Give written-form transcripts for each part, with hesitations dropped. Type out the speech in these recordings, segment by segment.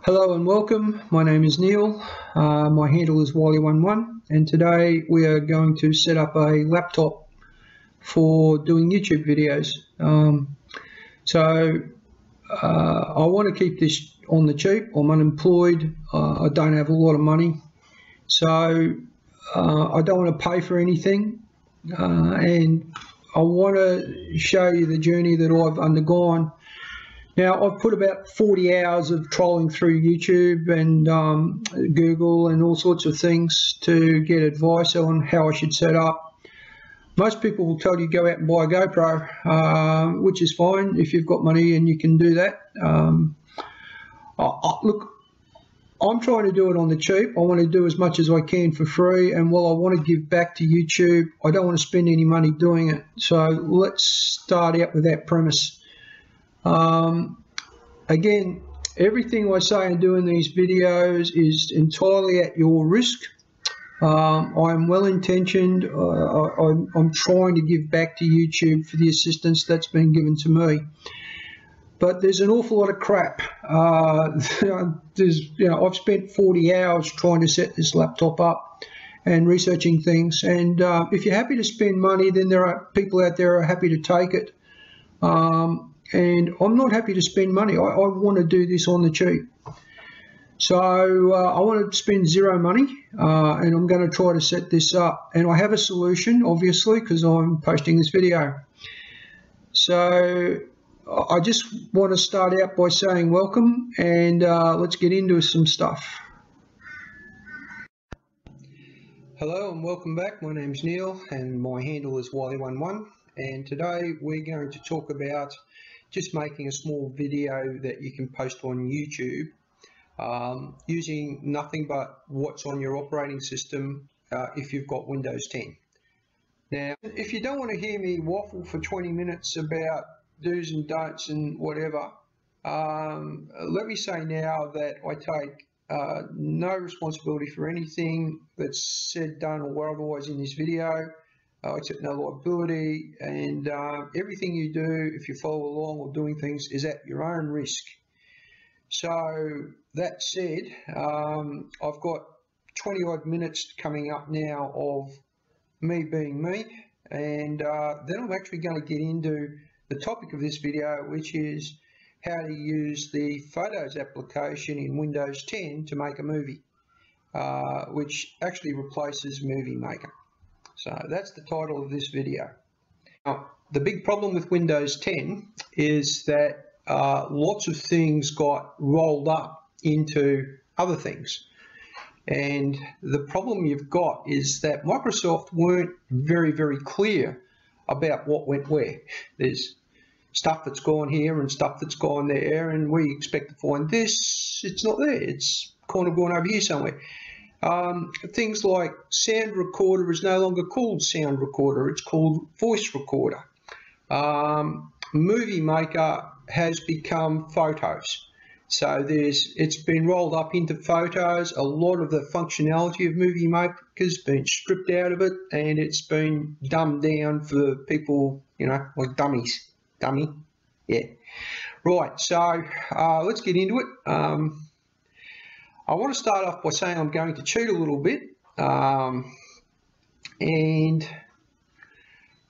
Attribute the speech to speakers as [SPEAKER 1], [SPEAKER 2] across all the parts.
[SPEAKER 1] Hello and welcome. My name is Neil. My handle is Wiley11, and today we are going to set up a laptop for doing YouTube videos. I want to keep this on the cheap. I'm unemployed. I don't have a lot of money, so I don't want to pay for anything, and I want to show you the journey that I've undergone. Now, I've put about 40 hours of trolling through YouTube and Google and all sorts of things to get advice on how I should set up. Most people will tell you go out and buy a GoPro, which is fine if you've got money and you can do that. Look, I'm trying to do it on the cheap. I want to do as much as I can for free, and while I want to give back to YouTube, I don't want to spend any money doing it. So let's start out with that premise. Again, everything I say and do in these videos is entirely at your risk. I'm well-intentioned. I'm trying to give back to YouTube for the assistance that's been given to me. But there's an awful lot of crap. I've spent 40 hours trying to set this laptop up and researching things. And if you're happy to spend money, then there are people out there who are happy to take it. And I'm not happy to spend money. I want to do this on the cheap. So I want to spend zero money, and I'm going to try to set this up. And I have a solution, obviously, because I'm posting this video. So I just want to start out by saying welcome, and let's get into some stuff. Hello and welcome back. My name's Neil, and my handle is Wiley11. And today we're going to talk about just making a small video that you can post on YouTube using nothing but what's on your operating system if you've got Windows 10. Now, if you don't want to hear me waffle for 20 minutes about do's and don'ts and whatever, let me say now that I take no responsibility for anything that's said, done, or otherwise in this video. Accept no liability, and everything you do, if you follow along or doing things, is at your own risk. So that said, I've got 20 odd minutes coming up now of me being me, and then I'm actually going to get into the topic of this video, which is how to use the Photos application in Windows 10 to make a movie, which actually replaces Movie Maker. So that's the title of this video. Now, the big problem with Windows 10 is that lots of things got rolled up into other things. And the problem you've got is that Microsoft weren't very, very clear about what went where. There's stuff that's gone here and stuff that's gone there, and we expect to find this. It's not there. It's kind of gone over here somewhere. Things like sound recorder is no longer called sound recorder, it's called voice recorder. Movie Maker has become Photos. So it's been rolled up into Photos. A lot of the functionality of Movie Maker has been stripped out of it, and it's been dumbed down for people, like dummies. Dummy, yeah. Right, so let's get into it. I want to start off by saying I'm going to cheat a little bit, and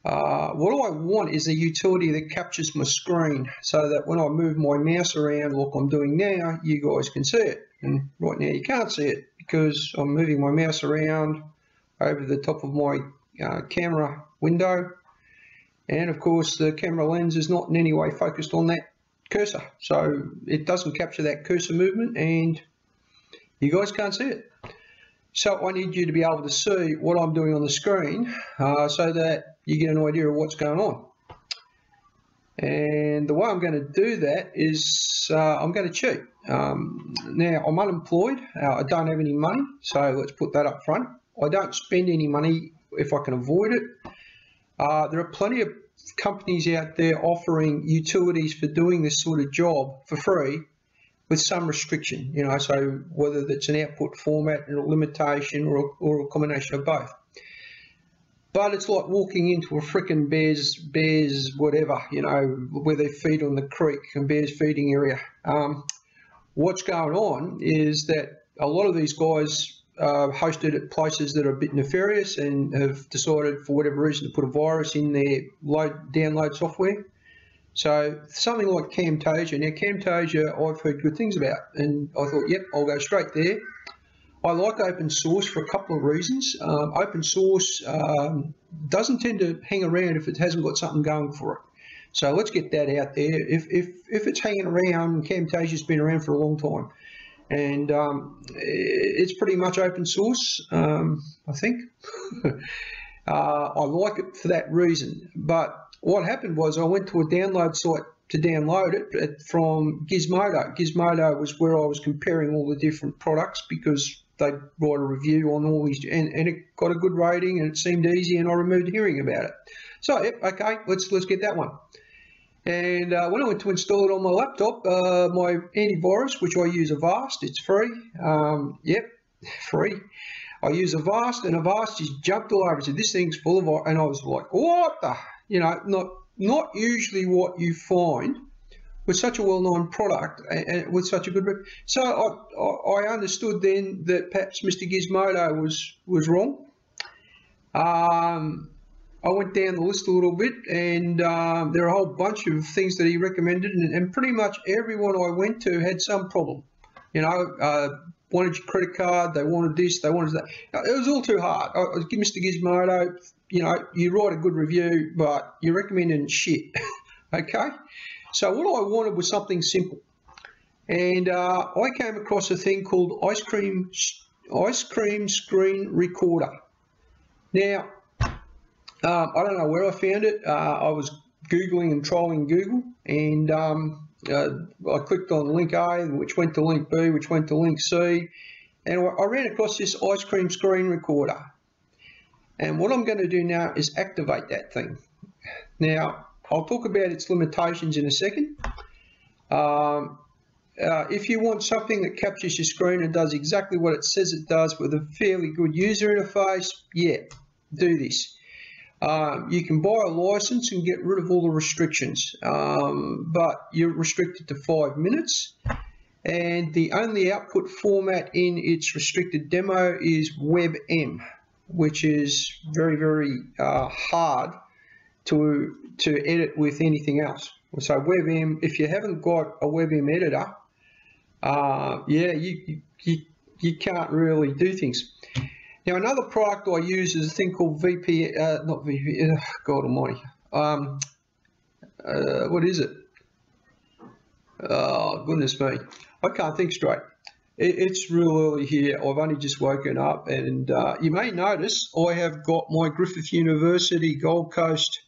[SPEAKER 1] what I want is a utility that captures my screen so that when I move my mouse around like I'm doing now, you guys can see it. And right now you can't see it because I'm moving my mouse around over the top of my camera window, and of course the camera lens is not in any way focused on that cursor, so it doesn't capture that cursor movement, and you guys can't see it. So I need you to be able to see what I'm doing on the screen so that you get an idea of what's going on. And the way I'm going to do that is I'm going to cheat. Now, I'm unemployed. I don't have any money, so let's put that up front. I don't spend any money if I can avoid it. There are plenty of companies out there offering utilities for doing this sort of job for free, with some restriction, so whether that's an output format and a limitation or a combination of both. But it's like walking into a frickin' bears whatever, where they feed on the creek and bears feeding area. what's going on is that a lot of these guys hosted at places that are a bit nefarious and have decided for whatever reason to put a virus in their download software. So something like Camtasia. Now Camtasia I've heard good things about, and I thought, yep, I'll go straight there. I like open source for a couple of reasons. Open source doesn't tend to hang around if it hasn't got something going for it. So let's get that out there. If it's hanging around, Camtasia's been around for a long time, and it's pretty much open source, I think. I like it for that reason. But what happened was I went to a download site to download it from Gizmodo. Gizmodo was where I was comparing all the different products because they write a review on all these, and it got a good rating and it seemed easy, and I removed hearing about it. So, yep, okay, let's get that one. And when I went to install it on my laptop, my antivirus, which I use Avast, it's free. Yep, free. I use Avast, and Avast just jumped all over and said, this thing's full of, and I was like, what the, you know, not usually what you find with such a well-known product and with such a good. So I understood then that perhaps Mr. Gizmodo was wrong. I went down the list a little bit, and there are a whole bunch of things that he recommended, and pretty much everyone I went to had some problem. You know, wanted your credit card, they wanted this, they wanted that. It was all too hard. I give Mr. Gizmodo, you know, you write a good review, but you're recommending shit. Okay? So what I wanted was something simple. And I came across a thing called Ice Cream Screen Recorder. Now, I don't know where I found it. I was Googling and trolling Google, and I clicked on link A, which went to link B, which went to link C, and I ran across this Ice Cream Screen Recorder. And what I'm going to do now is activate that thing. Now, I'll talk about its limitations in a second. If you want something that captures your screen and does exactly what it says it does with a fairly good user interface, yeah, do this. You can buy a license and get rid of all the restrictions, but you're restricted to 5 minutes, and the only output format in its restricted demo is WebM, which is very, very hard to edit with anything else. So WebM, if you haven't got a WebM editor, yeah, you can't really do things. Now, another product I use is a thing called VPN, not VPN, God almighty. What is it? Oh, goodness me. I can't think straight. It's real early here. I've only just woken up, and you may notice I have got my Griffith University Gold Coast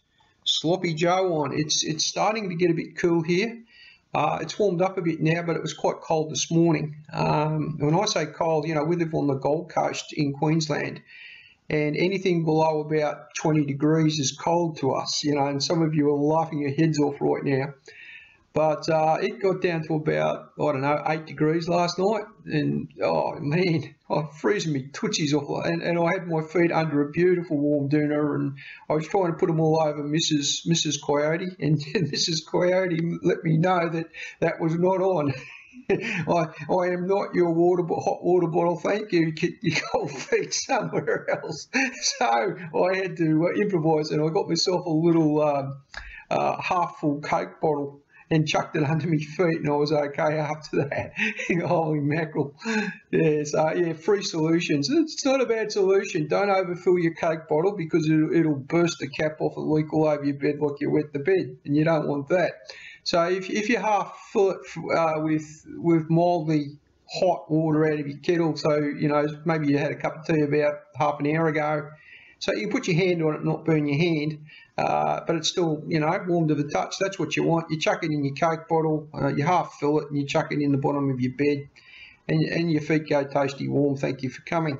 [SPEAKER 1] Sloppy Joe on. It's starting to get a bit cool here. It's warmed up a bit now, but it was quite cold this morning. When I say cold, you know, we live on the Gold Coast in Queensland, and anything below about 20 degrees is cold to us, you know, and some of you are laughing your heads off right now. But it got down to about, I don't know, 8 degrees last night, and oh man, I'm freezing me tootsies off, and I had my feet under a beautiful warm doona, and I was trying to put them all over Mrs. Coyote, and Mrs. Coyote let me know that that was not on. I am not your hot water bottle, thank you. Get your cold feet somewhere else. So I had to improvise, and I got myself a little half full Coke bottle and chucked it under my feet, and I was okay after that. Holy mackerel. Yeah, so yeah, free solutions. It's not a bad solution. Don't overfill your Coke bottle, because it'll burst the cap off and leak all over your bed like you wet the bed, and you don't want that. So if you half fill it with mildly hot water out of your kettle, so you know maybe you had a cup of tea about half an hour ago, so you can put your hand on it and not burn your hand, but it's still, you know, warm to the touch. That's what you want. You chuck it in your Coke bottle, you half fill it, and you chuck it in the bottom of your bed, and your feet go toasty warm. Thank you for coming.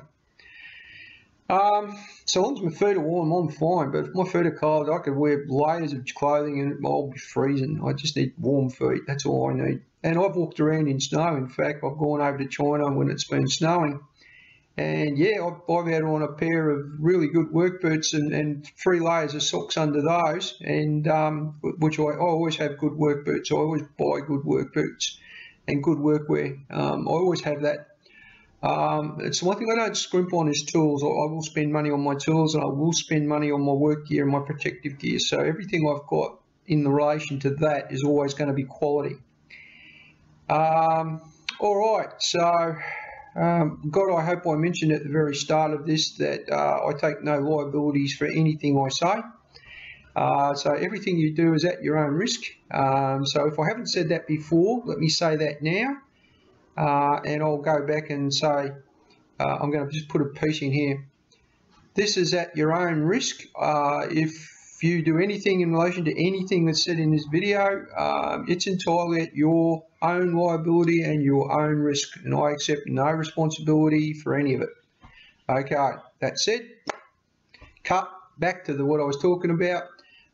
[SPEAKER 1] So long as my feet are warm, I'm fine, but if my feet are cold, I could wear layers of clothing and I'll be freezing. I just need warm feet. That's all I need. And I've walked around in snow. In fact, I've gone over to China when it's been snowing. And yeah, I've had on a pair of really good work boots and 3 layers of socks under those, and which I always have good work boots. I always buy good work boots. and good workwear. I always have that. It's one thing I don't scrimp on is tools. I will spend money on my tools, and I will spend money on my work gear and my protective gear. So everything I've got in relation to that is always going to be quality. All right, so God, I hope I mentioned at the very start of this that I take no liabilities for anything I say. So everything you do is at your own risk. So if I haven't said that before, let me say that now. And I'll go back and say, I'm going to just put a piece in here. This is at your own risk. If you do anything in relation to anything that's said in this video, it's entirely at your own liability and your own risk, and I accept no responsibility for any of it. Okay, that said, cut back to what I was talking about,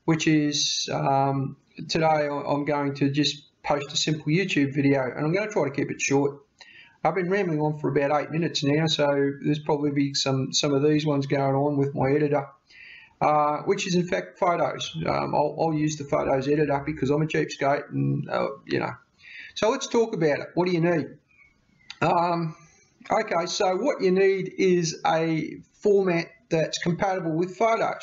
[SPEAKER 1] which is today I'm going to just post a simple YouTube video, and I'm going to try to keep it short. I've been rambling on for about 8 minutes now, so there's probably be some of these ones going on with my editor, which is in fact photos. I'll use the photos editor because I'm a cheapskate, and you know. So let's talk about it. What do you need? Okay, so what you need is a format that's compatible with photos.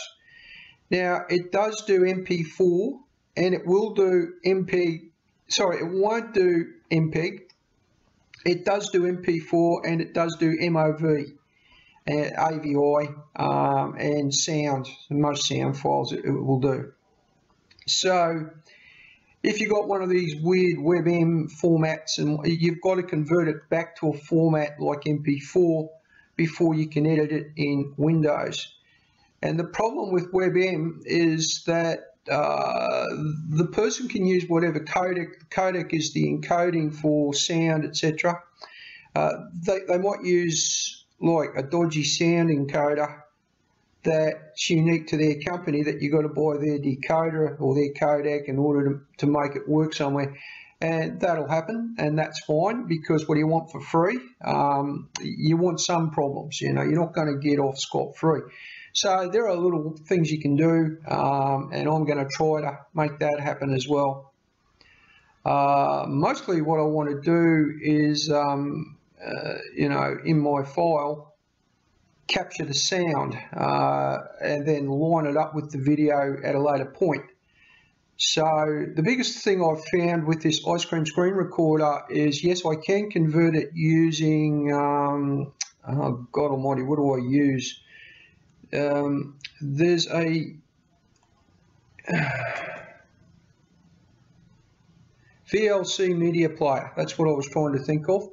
[SPEAKER 1] Now it does do MP4, and it will do MP. Sorry, it won't do MPEG. It does do MP4, and it does do MOV, and AVI, and sound. Most sound files it will do. So if you've got one of these weird WebM formats, and you've got to convert it back to a format like MP4 before you can edit it in Windows. And the problem with WebM is that the person can use whatever codec. Codec is the encoding for sound, etc. They might use like a dodgy sound encoder that's unique to their company, that you've got to buy their decoder or their codec in order to make it work somewhere. And that'll happen, and that's fine, because what do you want for free? You want some problems, you know, you're not going to get off scot-free. So there are little things you can do, and I'm going to try to make that happen as well. Mostly what I want to do is, you know, in my file, capture the sound and then line it up with the video at a later point. So the biggest thing I've found with this ice cream screen recorder is, yes, I can convert it using, oh God almighty, what do I use? There's a VLC media player. That's what I was trying to think of.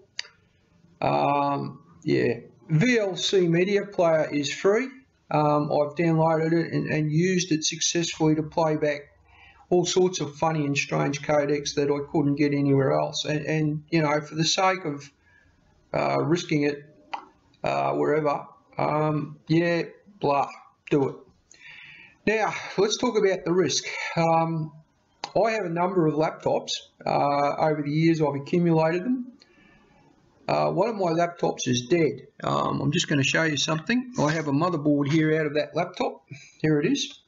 [SPEAKER 1] Yeah, VLC media player is free. I've downloaded it and used it successfully to play back all sorts of funny and strange codecs that I couldn't get anywhere else. And you know, for the sake of risking it wherever, yeah, blah, do it. Now, let's talk about the risk. I have a number of laptops. Over the years, I've accumulated them. One of my laptops is dead. I'm just going to show you something. I have a motherboard here out of that laptop. Here it is.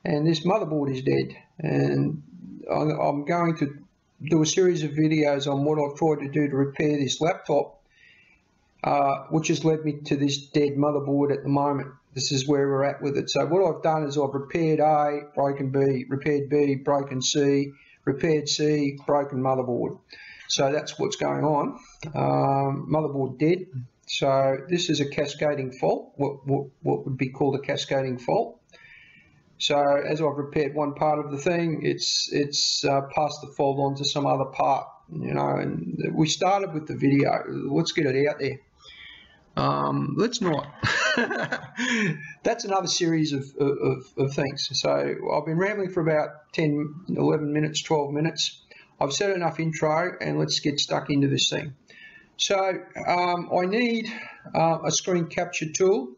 [SPEAKER 1] And this motherboard is dead. And I'm going to do a series of videos on what I've tried to do to repair this laptop, which has led me to this dead motherboard at the moment. This is where we're at with it. So what I've done is I've repaired A, broken B, repaired B, broken C, repaired C, broken motherboard. So that's what's going on. Motherboard dead. So this is a cascading fault, what would be called a cascading fault. So as I've repaired one part of the thing, it's passed the fault on to some other part, you know. And we started with the video. Let's get it out there. Let's not. That's another series of things. So I've been rambling for about 10, 11 minutes, 12 minutes. I've said enough intro, and let's get stuck into this thing. So I need a screen capture tool,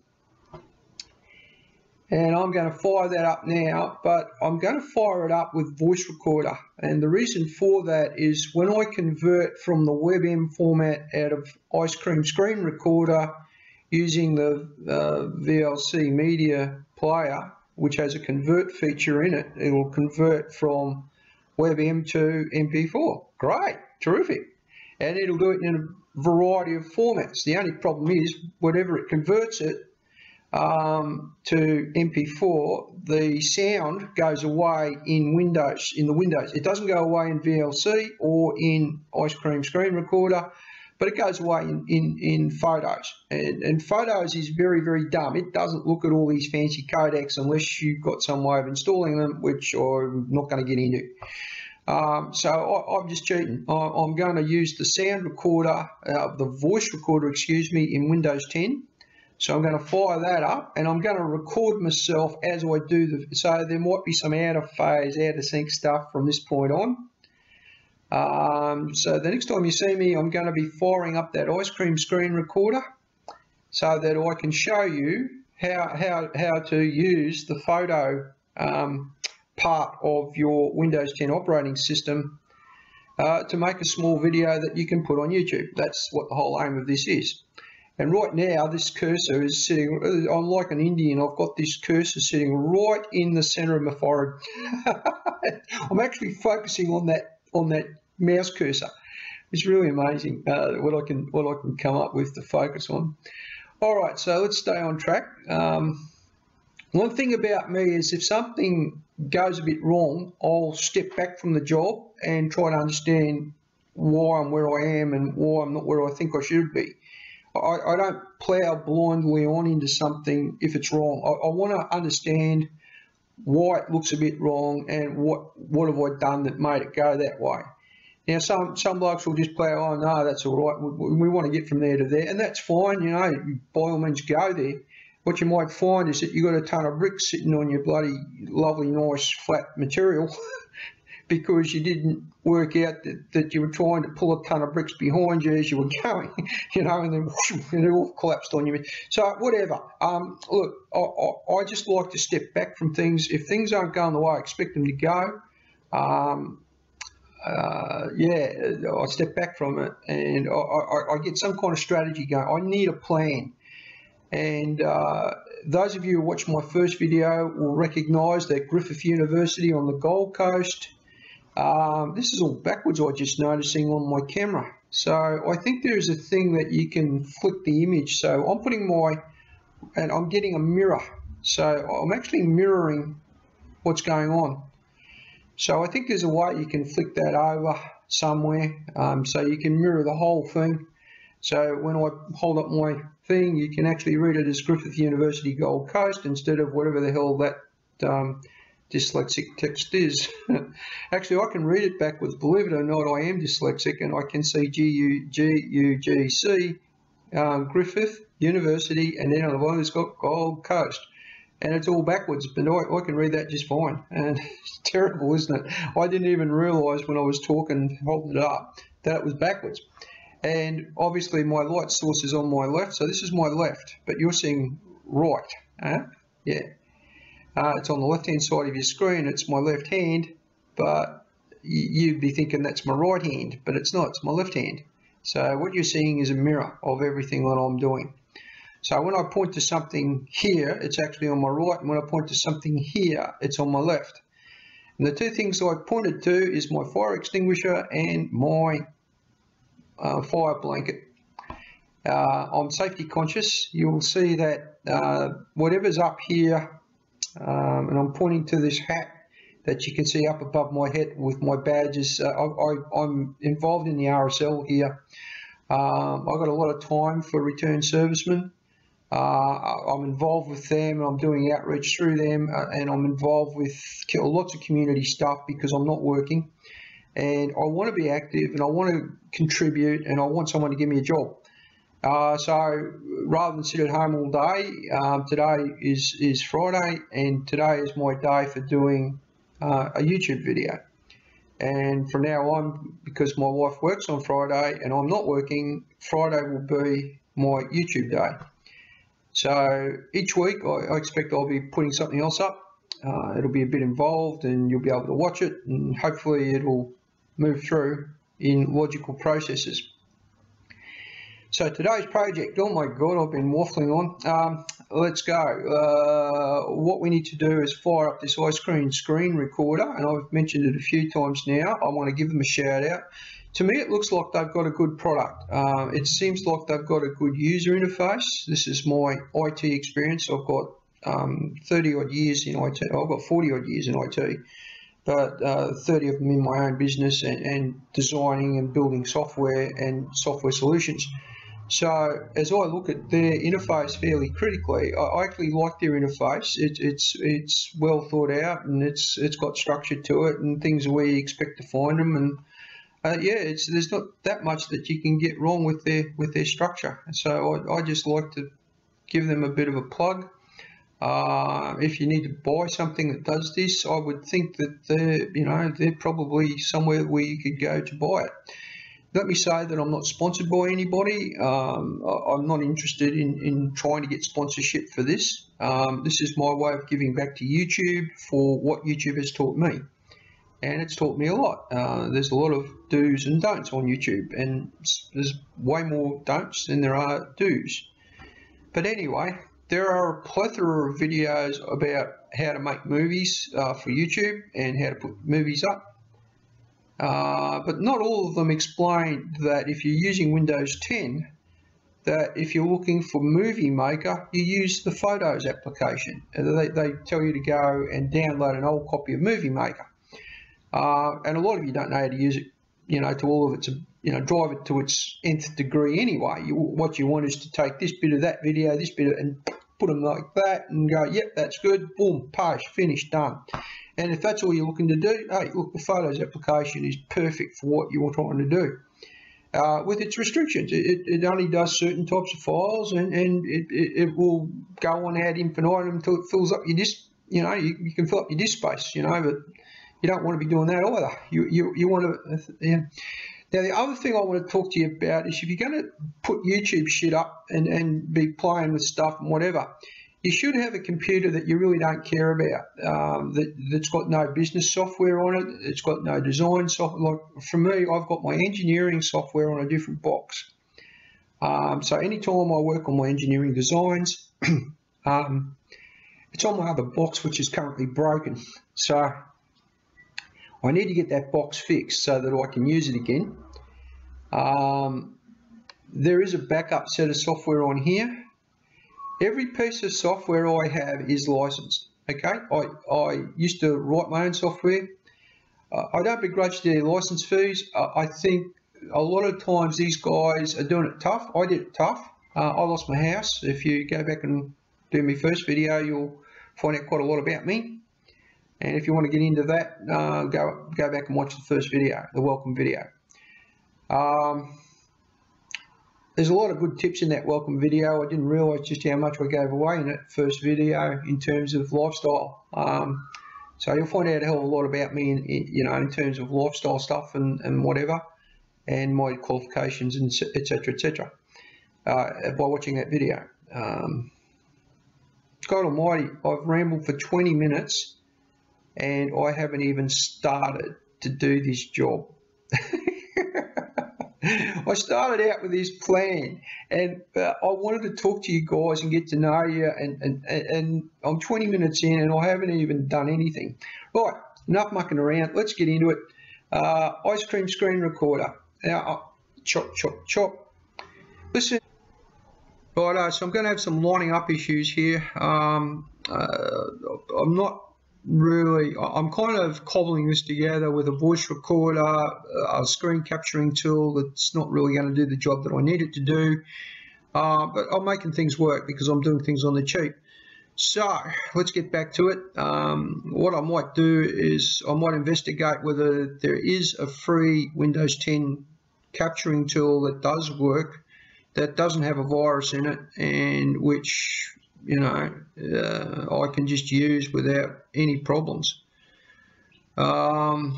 [SPEAKER 1] and I'm going to fire that up now, but I'm going to fire it up with voice recorder. And the reason for that is when I convert from the WebM format out of ice cream screen recorder using the VLC media player, which has a convert feature in it, it will convert from WebM to MP4. Great, terrific. And it'll do it in a variety of formats. The only problem is, whatever it converts it to MP4, the sound goes away in Windows, in the Windows. It doesn't go away in VLC or in Ice Cream Screen Recorder, but it goes away in Photos. And Photos is very, very dumb. It doesn't look at all these fancy codecs unless you've got some way of installing them, which I'm not going to get into. So I'm just cheating. I'm going to use the sound recorder, the voice recorder, excuse me, in Windows 10. So I'm going to fire that up, and I'm going to record myself as I do so there might be some out of phase, out of sync stuff from this point on. So the next time you see me, I'm going to be firing up that Ice Cream Screen Recorder so that I can show you how to use the photo part of your Windows 10 operating system to make a small video that you can put on YouTube. That's what the whole aim of this is. And right now, this cursor is sitting, I'm like an Indian, I've got this cursor sitting right in the center of my forehead. I'm actually focusing on that mouse cursor. It's really amazing what I can come up with to focus on. All right, so let's stay on track. One thing about me is if something goes a bit wrong, I'll step back from the job and try to understand why I'm where I am and why I'm not where I think I should be. I don't plow blindly on into something if it's wrong. I want to understand why it looks a bit wrong and what have I done that made it go that way. Now, some blokes will just plow, oh no, that's all right, we want to get from there to there, and that's fine, you know, by all means go there. What you might find is that you've got a ton of bricks sitting on your bloody lovely, nice, flat material because you didn't work out that you were trying to pull a ton of bricks behind you as you were going, you know, and then whoosh, and it all collapsed on you. So whatever. Look, I just like to step back from things. If things aren't going the way I expect them to go, yeah, I step back from it and I get some kind of strategy going. I need a plan. And those of you who watched my first video will recognise that Griffith University on the Gold Coast. This is all backwards, I'm just noticing on my camera. So I think there is a thing that you can flick the image. So I'm putting and I'm getting a mirror. So I'm actually mirroring what's going on. So I think there's a way you can flick that over somewhere so you can mirror the whole thing. So when I hold up my thing, you can actually read it as Griffith University Gold Coast instead of whatever the hell that dyslexic text is. Actually, I can read it backwards. Believe it or not, I am dyslexic, and I can see G-U-G-C, Griffith University, and then on the bottom it's got Gold Coast. And it's all backwards, but I can read that just fine. And it's terrible, isn't it? I didn't even realise when I was talking, holding it up, that it was backwards. And obviously my light source is on my left, so this is my left, but you're seeing right. Yeah. It's on the left-hand side of your screen. It's my left hand, but you'd be thinking that's my right hand, but it's not. It's my left hand. So what you're seeing is a mirror of everything that I'm doing. So when I point to something here, it's actually on my right, and when I point to something here, it's on my left. And the two things I pointed to is my fire extinguisher and my fire blanket. I'm safety conscious. You'll see that whatever's up here, and I'm pointing to this hat that you can see up above my head with my badges. I'm involved in the RSL here. I've got a lot of time for return servicemen. I'm involved with them, and I'm doing outreach through them, and I'm involved with lots of community stuff because I'm not working. And I want to be active, and I want to contribute, and I want someone to give me a job. So rather than sit at home all day, today is Friday, and today is my day for doing a YouTube video. And from now on, because my wife works on Friday and I'm not working, Friday will be my YouTube day. So each week I expect I'll be putting something else up. It'll be a bit involved, and you'll be able to watch it, and hopefully it'll move through in logical processes. So today's project, oh my god, I've been waffling on. Let's go. What we need to do is fire up this ice cream screen recorder, and I've mentioned it a few times now. I want to give them a shout out. To me, it looks like they've got a good product. It seems like they've got a good user interface. This is my IT experience. I've got 30 odd years in IT. I've got 40 odd years in IT, but 30 of them in my own business and designing and building software and software solutions. So as I look at their interface fairly critically, I actually like their interface. It's well thought out, and it's got structure to it, and things where you expect to find them. And yeah, there's not that much that you can get wrong with their structure. So I just like to give them a bit of a plug. If you need to buy something that does this, I would think that they're probably somewhere where you could go to buy it. Let me say that I'm not sponsored by anybody. I'm not interested in trying to get sponsorship for this. This is my way of giving back to YouTube for what YouTube has taught me. And it's taught me a lot. There's a lot of do's and don'ts on YouTube, and there's way more don'ts than there are do's. But anyway, there are a plethora of videos about how to make movies for YouTube and how to put movies up. But not all of them explain that if you're using Windows 10, that if you're looking for Movie Maker, you use the Photos application. They tell you to go and download an old copy of Movie Maker. And a lot of you don't know how to use it, to all of its, drive it to its nth degree anyway. What you want is to take this bit of that video, this bit of, and put them like that and go, yep, that's good, boom, paste, finished, done. And if that's all you're looking to do, hey, look, the Photos application is perfect for what you're trying to do. With its restrictions, it only does certain types of files, and it will go on ad infinitum until it fills up your disk. You can fill up your disk space, but you don't want to be doing that either. You want to. Now, the other thing I want to talk to you about is if you're going to put YouTube shit up and be playing with stuff and whatever, you should have a computer that you really don't care about, that's got no business software on it, it's got no design software. Like for me, I've got my engineering software on a different box. So anytime I work on my engineering designs, it's on my other box, which is currently broken. So I need to get that box fixed so that I can use it again. There is a backup set of software on here. Every piece of software I have is licensed. Okay, I used to write my own software. I don't begrudge their license fees. I think a lot of times these guys are doing it tough. I did it tough. I lost my house. If you go back and do my first video, you'll find out quite a lot about me. And if you want to get into that, go back and watch the first video, the welcome video. There's a lot of good tips in that welcome video. I didn't realise just how much I gave away in that first video in terms of lifestyle. So you'll find out a hell of a lot about me in terms of lifestyle stuff and whatever, and my qualifications and etc. By watching that video. God Almighty, I've rambled for 20 minutes and I haven't even started to do this job. I started out with this plan, and I wanted to talk to you guys and get to know you, and I'm 20 minutes in and I haven't even done anything. Right, enough mucking around, let's get into it. Ice cream screen recorder. Now, chop, chop, chop. Listen, right, so I'm going to have some lining up issues here. I'm not really, I'm kind of cobbling this together with a voice recorder, a screen capturing tool that's not really going to do the job that I need it to do, but I'm making things work because I'm doing things on the cheap. So let's get back to it. What I might do is I might investigate whether there is a free Windows 10 capturing tool that does work, that doesn't have a virus in it, and which I can just use without any problems. And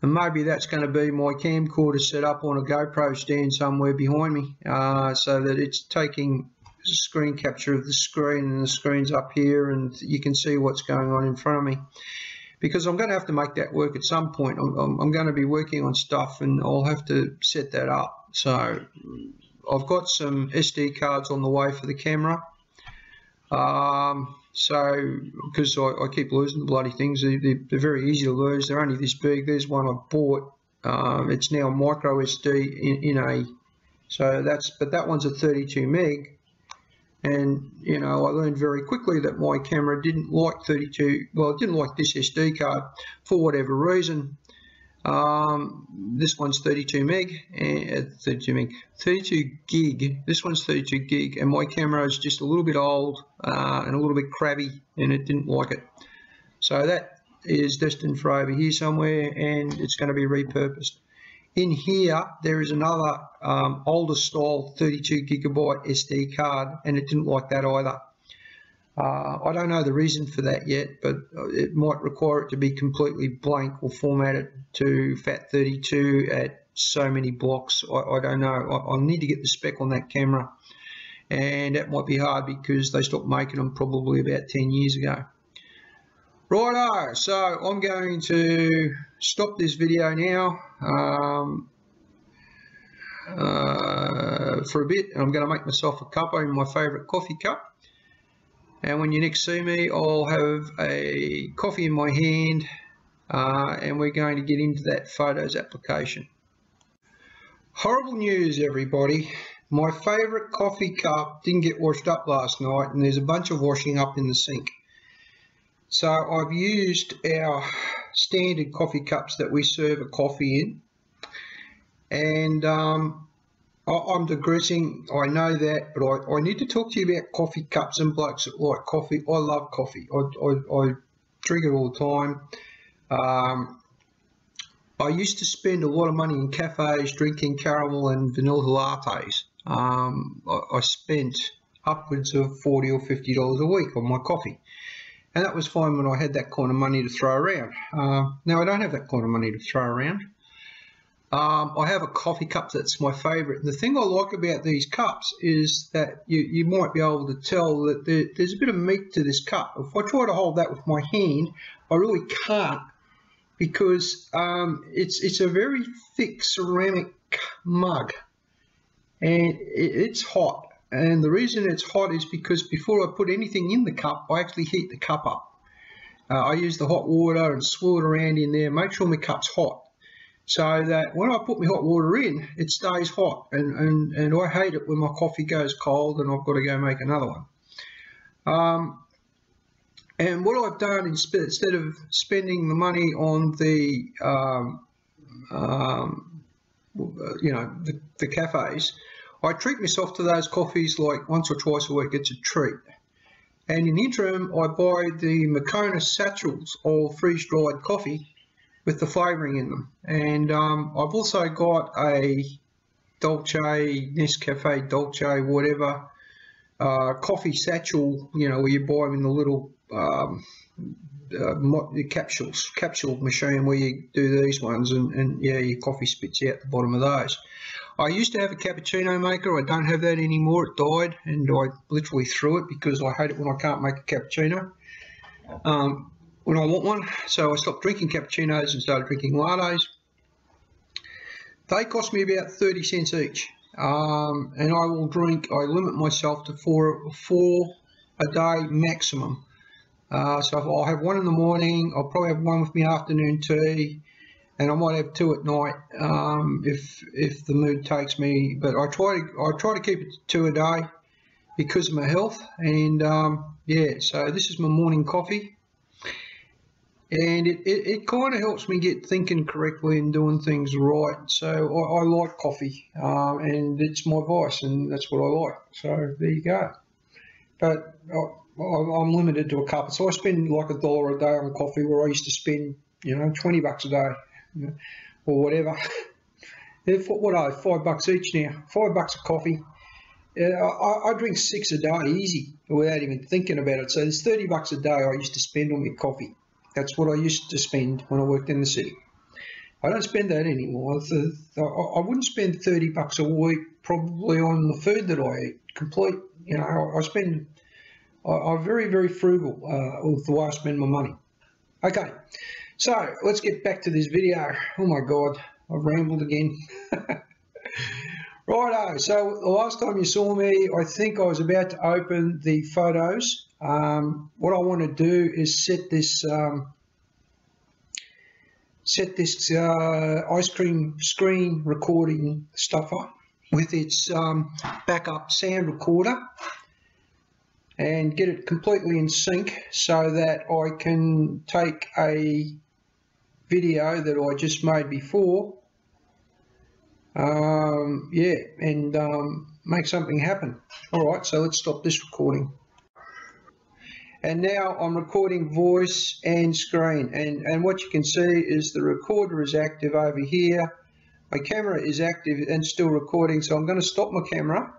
[SPEAKER 1] maybe that's going to be my camcorder set up on a GoPro stand somewhere behind me, so that it's taking screen capture of the screen, and the screen's up here and you can see what's going on in front of me. Because I'm going to have to make that work at some point. I'm going to be working on stuff and I'll have to set that up. So I've got some SD cards on the way for the camera. So because I keep losing the bloody things, they're very easy to lose. They're only this big. There's one I bought. It's now micro SD in a, so but that one's a 32 meg. And, you know, I learned very quickly that my camera didn't like 32, well, it didn't like this SD card for whatever reason. This one's 32 gig. This one's 32 gig, and my camera is just a little bit old and a little bit crabby, and it didn't like it. So that is destined for over here somewhere, and it's going to be repurposed. In here, there is another older style 32 gigabyte SD card, and it didn't like that either. I don't know the reason for that yet, but it might require it to be completely blank or formatted to FAT32 at so many blocks. I don't know. I need to get the spec on that camera, and that might be hard because they stopped making them probably about 10 years ago. Righto, so I'm going to stop this video now for a bit, and I'm going to make myself a cuppa in my favourite coffee cup. And when you next see me, I'll have a coffee in my hand, and we're going to get into that photos application. Horrible news, everybody. My favourite coffee cup didn't get washed up last night, and there's a bunch of washing up in the sink. So I've used our standard coffee cups that we serve a coffee in, and I'm digressing, I know that, but I need to talk to you about coffee cups and blokes that like coffee. I love coffee. I drink it all the time. I used to spend a lot of money in cafes drinking caramel and vanilla lattes. I spent upwards of $40 or $50 a week on my coffee. And that was fine when I had that kind of money to throw around. Now I don't have that kind of money to throw around. I have a coffee cup that's my favourite. And the thing I like about these cups is that you might be able to tell that there's a bit of meat to this cup. If I try to hold that with my hand, I really can't, because it's a very thick ceramic mug, and it's hot. And the reason it's hot is because before I put anything in the cup, I actually heat the cup up. I use the hot water and swirl it around in there, make sure my cup's hot, so that when I put my hot water in, it stays hot. And I hate it when my coffee goes cold and I've got to go make another one. And what I've done, instead of spending the money on the the cafes, I treat myself to those coffees like once or twice a week. It's a treat. And in the interim, I buy the Moccona satchels of freeze-dried coffee with the flavouring in them. And I've also got a Dolce, Nescafe Dolce, whatever, coffee satchel, you know, where you buy them in the little capsule machine where you do these ones, and yeah, your coffee spits out the bottom of those. I used to have a cappuccino maker. I don't have that anymore. It died, and I literally threw it because I hate it when I can't make a cappuccino when I want one. So I stopped drinking cappuccinos and started drinking lattes. They cost me about 30 cents each, and I limit myself to four a day maximum. So I'll have one in the morning, I'll probably have one with my afternoon tea, and I might have two at night if the mood takes me. But I try to keep it to 2 a day because of my health. And yeah, so this is my morning coffee, and it kind of helps me get thinking correctly and doing things right. So I like coffee, and it's my vice, and that's what I like. So there you go. But I'm limited to a cup, so I spend like $1 a day on coffee, where I used to spend, you know, $20 a day, you know, or whatever. What are they, $5 each now? $5 a coffee. I drink 6 a day easy without even thinking about it. So there's $30 a day I used to spend on my coffee. That's what I used to spend when I worked in the city. I don't spend that anymore. I wouldn't spend $30 a week probably on the food that I eat. Complete, you know, I'm very, very frugal with the way I spend my money. Okay, so let's get back to this video. Oh my God, I've rambled again. Righto, so the last time you saw me, I think I was about to open the photos. What I want to do is set this ice cream screen recording stuff up with its backup sound recorder and get it completely in sync so that I can take a video that I just made before, and make something happen. Alright, so let's stop this recording. And now I'm recording voice and screen, and what you can see is the recorder is active over here. My camera is active and still recording, so I'm going to stop my camera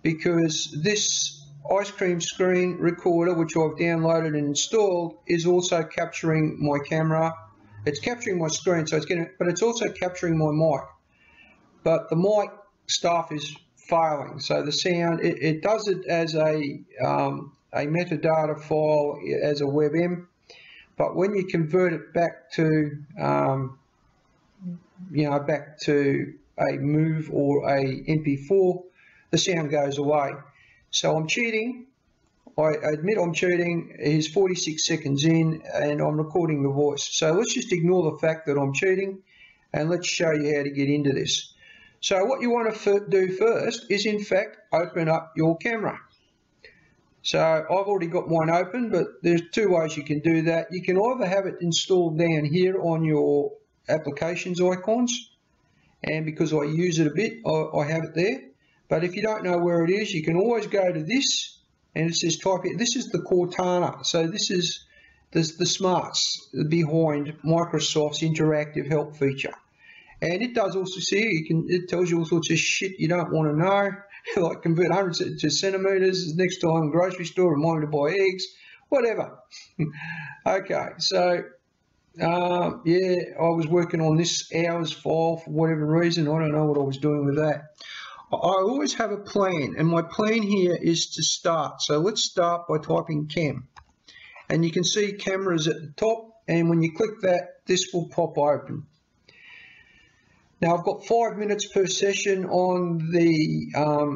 [SPEAKER 1] because this ice cream screen recorder, which I've downloaded and installed, is also capturing my camera. It's capturing my screen, so but it's also capturing my mic. But the mic stuff is failing, so the sound, it does it as a metadata file as a WebM, but when you convert it back to back to a MOV or a MP4, the sound goes away. So I'm cheating. I admit I'm cheating. It's 46 seconds in and I'm recording the voice. So let's just ignore the fact that I'm cheating and let's show you how to get into this. So what you want to do first is in fact open up your camera. So I've already got mine open, but there's two ways you can do that. You can either have it installed down here on your applications icons, and because I use it a bit, I have it there. But if you don't know where it is, you can always go to this, and it says type it. This is the Cortana. So this is the smarts behind Microsoft's interactive help feature. And it does also see, it tells you all sorts of shit you don't want to know, like convert hundreds to centimeters, next time grocery store, remind me to buy eggs, whatever. Okay, so yeah, I was working on this hours file for whatever reason. I don't know what I was doing with that. I always have a plan, and my plan here is to start. So let's start by typing cam. And you can see cameras at the top, and when you click that, this will pop open. Now I've got 5 minutes per session on the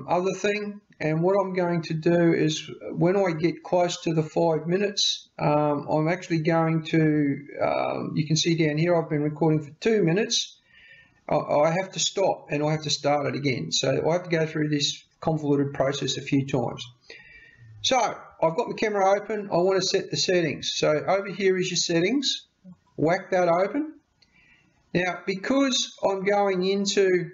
[SPEAKER 1] other thing, and what I'm going to do is when I get close to the 5 minutes, I'm actually going to, you can see down here I've been recording for 2 minutes. I have to stop and I have to start it again. So I have to go through this convoluted process a few times. So I've got my camera open. I want to set the settings. So over here is your settings. Whack that open. Now, because I'm going into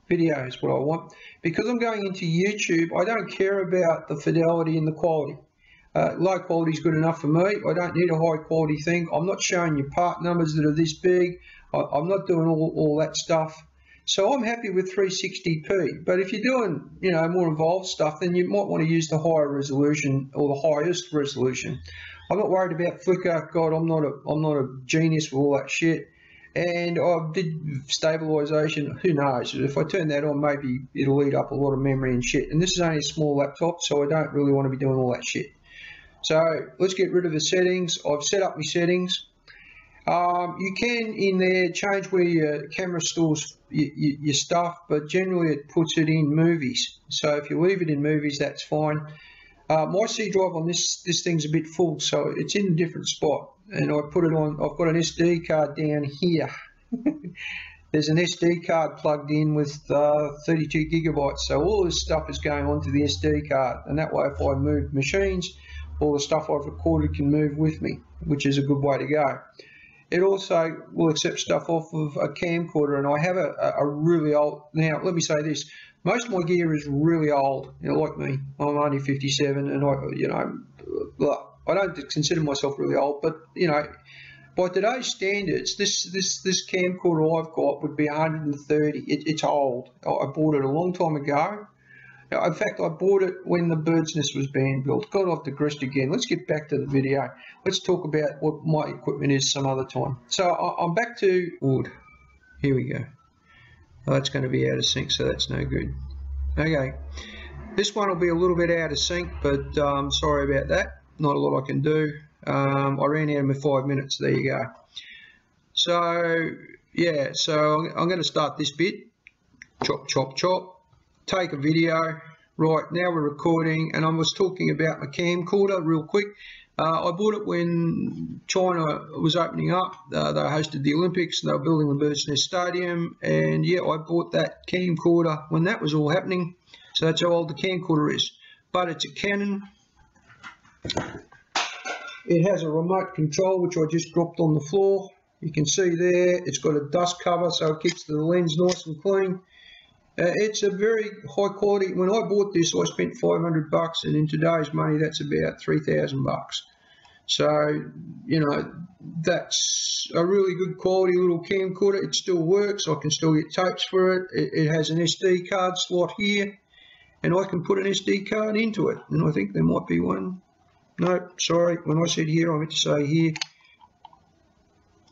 [SPEAKER 1] video is what I want. Because I'm going into YouTube, I don't care about the fidelity and the quality. Low quality is good enough for me. I don't need a high quality thing. I'm not showing you part numbers that are this big. I'm not doing all that stuff. So I'm happy with 360p. But if you're doing, more involved stuff, then you might want to use the higher resolution or the highest resolution. I'm not worried about flicker. God, I'm not a genius with all that shit. And I did stabilization. Who knows? If I turn that on, maybe it'll eat up a lot of memory and shit. And this is only a small laptop, so I don't really want to be doing all that shit. So let's get rid of the settings. I've set up my settings. You can in there change where your camera stores your stuff, but generally it puts it in movies. So if you leave it in movies, that's fine. My C drive on this thing's a bit full, so it's in a different spot. And I put it on, I've got an SD card down here. There's an SD card plugged in with 32 gigabytes. So all this stuff is going onto the SD card. And that way if I move machines, all the stuff I've recorded can move with me, which is a good way to go. It also will accept stuff off of a camcorder, and I have a really old, now let me say this, most of my gear is really old, like me. I'm only 57 and I don't consider myself really old, but by today's standards, this camcorder I've got would be 130. It's old. I bought it a long time ago. In fact, I bought it when the bird's nest was being built. Got off the grist again. Let's get back to the video. Let's talk about what my equipment is some other time. So I'm back to wood. Here we go. Oh, that's going to be out of sync, so that's no good. Okay. This one will be a little bit out of sync, but sorry about that. Not a lot I can do. I ran out of my 5 minutes. There you go. So yeah, so I'm going to start this bit. Chop, chop, chop. Take a video. Right, now we're recording, and I was talking about my camcorder real quick. I bought it when China was opening up. They hosted the Olympics, and they were building the Bird's Nest Stadium, and yeah, I bought that camcorder when that was all happening. So that's how old the camcorder is. But it's a Canon. It has a remote control, which I just dropped on the floor. You can see there, it's got a dust cover, so it keeps the lens nice and clean. It's a very high quality. When I bought this, I spent $500, and in today's money, that's about $3,000. So, you know, that's a really good quality little camcorder. It still works. I can still get tapes for it. It has an SD card slot here, and I can put an SD card into it. And I think there might be one. No, sorry. When I said here, I meant to say here.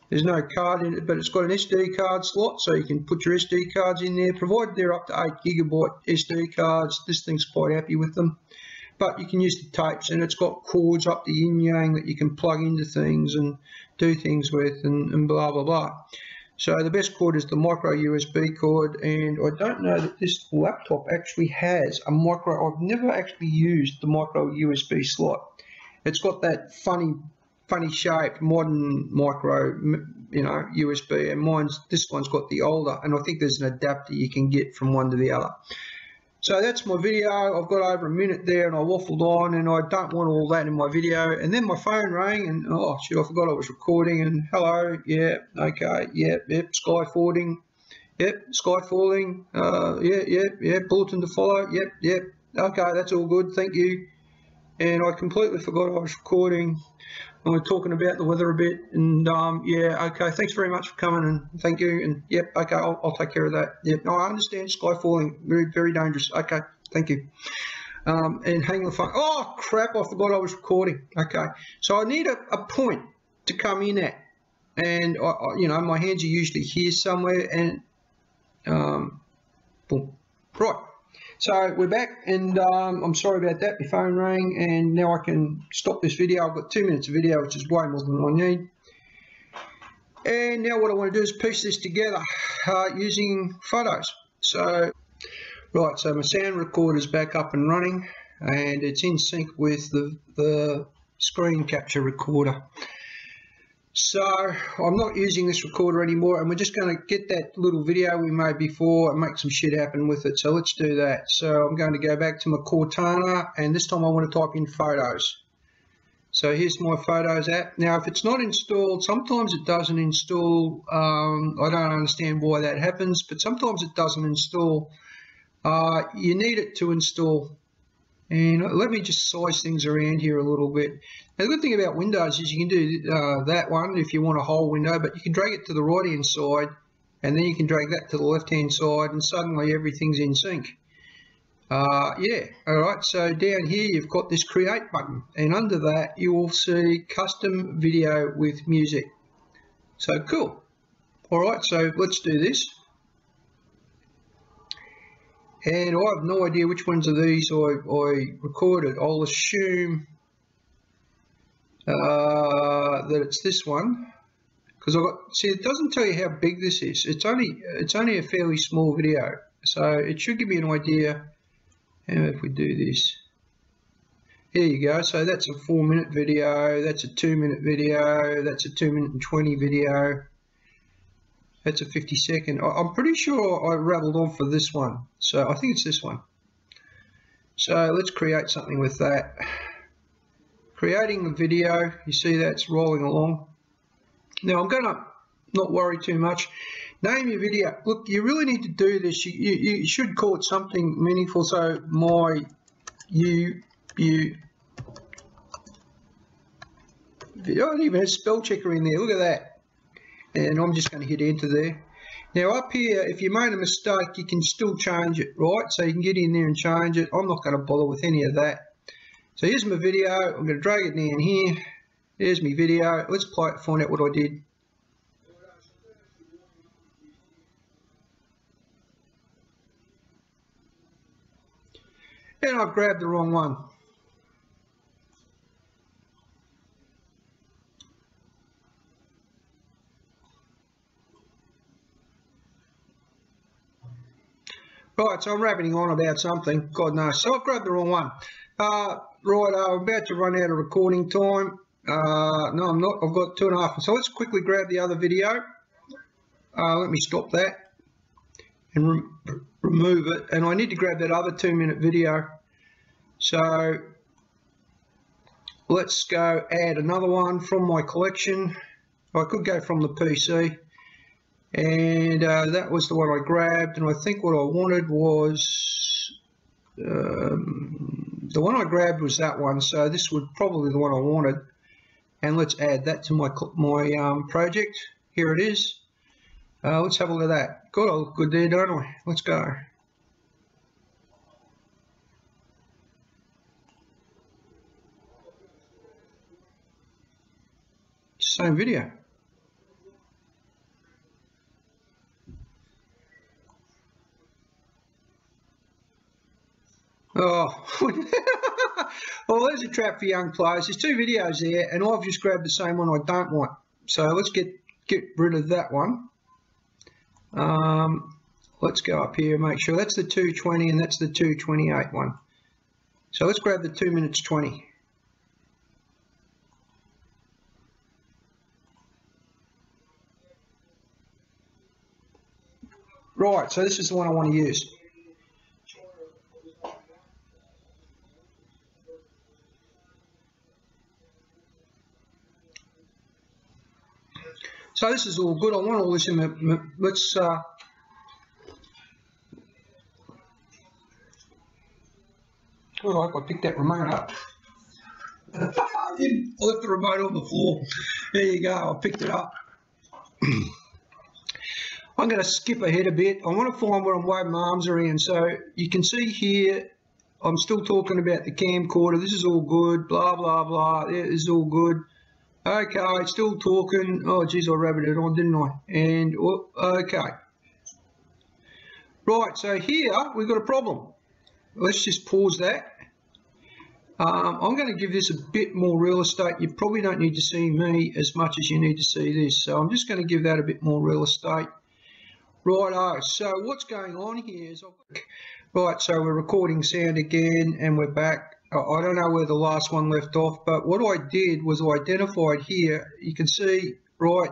[SPEAKER 1] There's no card in it, but it's got an SD card slot, so you can put your SD cards in there, provided they're up to 8GB SD cards. This thing's quite happy with them. But you can use the tapes, and it's got cords up the yin-yang that you can plug into things and do things with, and blah, blah, blah. So the best cord is the micro USB cord, and I don't know that this laptop actually has a micro. I've never actually used the micro USB slot. It's got that funny shaped modern micro, you know, USB, and this one's got the older, and I think there's an adapter you can get from one to the other. So that's my video. I've got over a minute there, and I waffled on, and I don't want all that in my video. And then my phone rang, and oh shit, I forgot I was recording. And hello, yeah, okay, yep, sky falling, yep, sky falling, yeah, bulletin to follow, yep, okay, that's all good, thank you. And I completely forgot I was recording. And we're talking about the weather a bit, and yeah, okay, thanks very much for coming, and thank you, and yep, okay, I'll take care of that. Yep, no, I understand, sky falling, very, very dangerous. Okay, thank you. And hang the phone. Oh crap, I forgot I was recording. Okay, so I need a point to come in at, and you know, my hands are usually here somewhere, and boom, right. So we're back, and I'm sorry about that. My phone rang, and now I can stop this video. I've got 2 minutes of video, which is way more than I need. And now what I want to do is piece this together using photos. So, right, so my sound recorder's back up and running, and it's in sync with the screen capture recorder. So I'm not using this recorder anymore, and we're just going to get that little video we made before and make some shit happen with it. So let's do that. So I'm going to go back to my Cortana, and this time I want to type in photos. So here's my Photos app. Now if it's not installed, sometimes it doesn't install. I don't understand why that happens, but sometimes it doesn't install. You need it to install. And let me just size things around here a little bit. Now, the good thing about Windows is you can do that one if you want a whole window, but you can drag it to the right-hand side, and then you can drag that to the left-hand side, and suddenly everything's in sync. Yeah, all right, so down here you've got this Create button, and under that you will see Custom Video with Music. So cool. All right, so let's do this. And I have no idea which ones of these I recorded. I'll assume that it's this one, because see, it doesn't tell you how big this is. It's only a fairly small video, so it should give me an idea. How if we do this? Here you go. So that's a 4-minute video. That's a 2-minute video. That's a 2-minute and 20 video. That's a 50-second. I'm pretty sure I rabbled on for this one. So I think it's this one. So let's create something with that. Creating the video. You see that's rolling along. Now I'm going to not worry too much. Name your video. Look, you really need to do this. You should call it something meaningful. So I don't even have a spell checker in there. Look at that. And I'm just going to hit enter there. Now up here, if you made a mistake, you can still change it, right? So you can get in there and change it. I'm not going to bother with any of that. So here's my video. I'm going to drag it down here. Here's my video. Let's play it, find out what I did. And I've grabbed the wrong one. Right, so I'm rabbiting on about something, God knows. So I've grabbed the wrong one. Right, I'm about to run out of recording time. No, I'm not. I've got 2.5. So let's quickly grab the other video. Let me stop that and remove it. And I need to grab that other 2-minute video. So let's go add another one from my collection. I could go from the PC. And that was the one I grabbed, and I think what I wanted was the one I grabbed was that one, so this was probably the one I wanted. And let's add that to my project. Here it is. Let's have a look at that. God, I look good there, don't I? Let's go. Same video. Oh, well, there's a trap for young players. There's 2 videos there, and I've just grabbed the same one I don't want. So let's get rid of that one. Let's go up here and make sure that's the 2:20 and that's the 2:28 one. So let's grab the 2 minutes 20. Right, so this is the one I want to use. So this is all good. I want all this in the, let's, oh, I picked that remote up. I left the remote on the floor. There you go, I picked it up. I'm going to skip ahead a bit. I want to find where I'm waving my arms around. So you can see here, I'm still talking about the camcorder. This is all good, blah, blah, blah. This is all good. Okay, still talking. Oh, geez, I rabbited it on, didn't I? And, okay. Right, so here we've got a problem. Let's just pause that. I'm going to give this a bit more real estate. You probably don't need to see me as much as you need to see this. So I'm just going to give that a bit more real estate. Righto, so what's going on here is, right, so we're recording sound again and we're back. I don't know where the last one left off, but what I did was I identified here, you can see, right,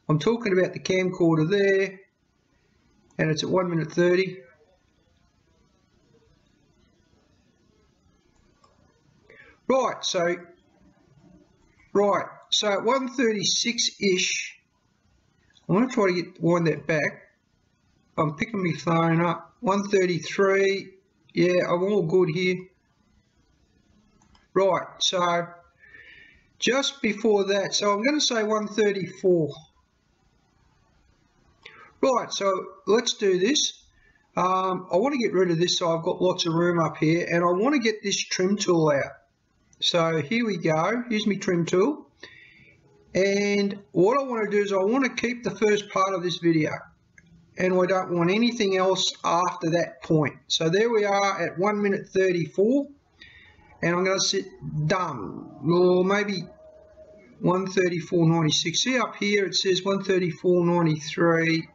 [SPEAKER 1] I'm talking about the camcorder there, and it's at 1 minute 30. Right, so at 1:36-ish, I'm going to try to wind that back. I'm picking my phone up. 1:33, yeah, I'm all good here. Right, so just before that, so I'm going to say 1:34. Right, so let's do this. I want to get rid of this, so I've got lots of room up here, and I want to get this trim tool out. So here we go, here's my trim tool. And what I want to do is I want to keep the first part of this video, and I don't want anything else after that point. So there we are at 1 minute 34. And I'm going to sit done, or maybe 1:34.96. See up here it says 1:34.93.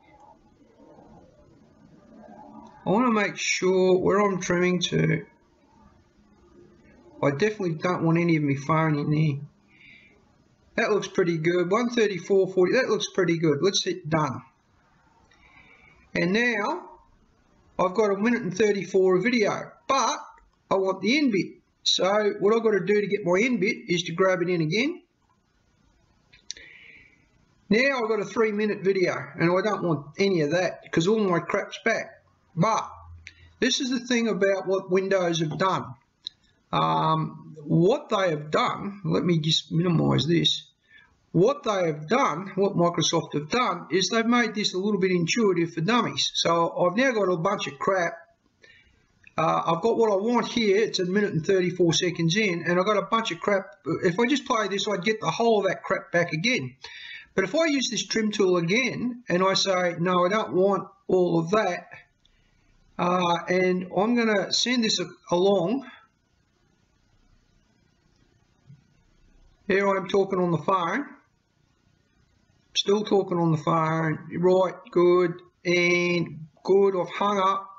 [SPEAKER 1] I want to make sure where I'm trimming to. I definitely don't want any of my phone in there. That looks pretty good. 1:34.40. That looks pretty good. Let's hit done. And now I've got 1 minute and 34 of video, but I want the end bit. So what I've got to do to get my end bit is to grab it in again. Now I've got a 3-minute video, and I don't want any of that because all my crap's back. But this is the thing about what Windows have done. What they have done, let me just minimize this. What they have done, what Microsoft have done, is they've made this a little bit intuitive for dummies. So I've now got a bunch of crap. I've got what I want here. It's 1 minute and 34 seconds in, and I've got a bunch of crap. If I just play this, I'd get the whole of that crap back again. But if I use this trim tool again, and I say, no, I don't want all of that, and I'm going to send this along. Here I'm talking on the phone. Still talking on the phone. Right, good, and good. I've hung up.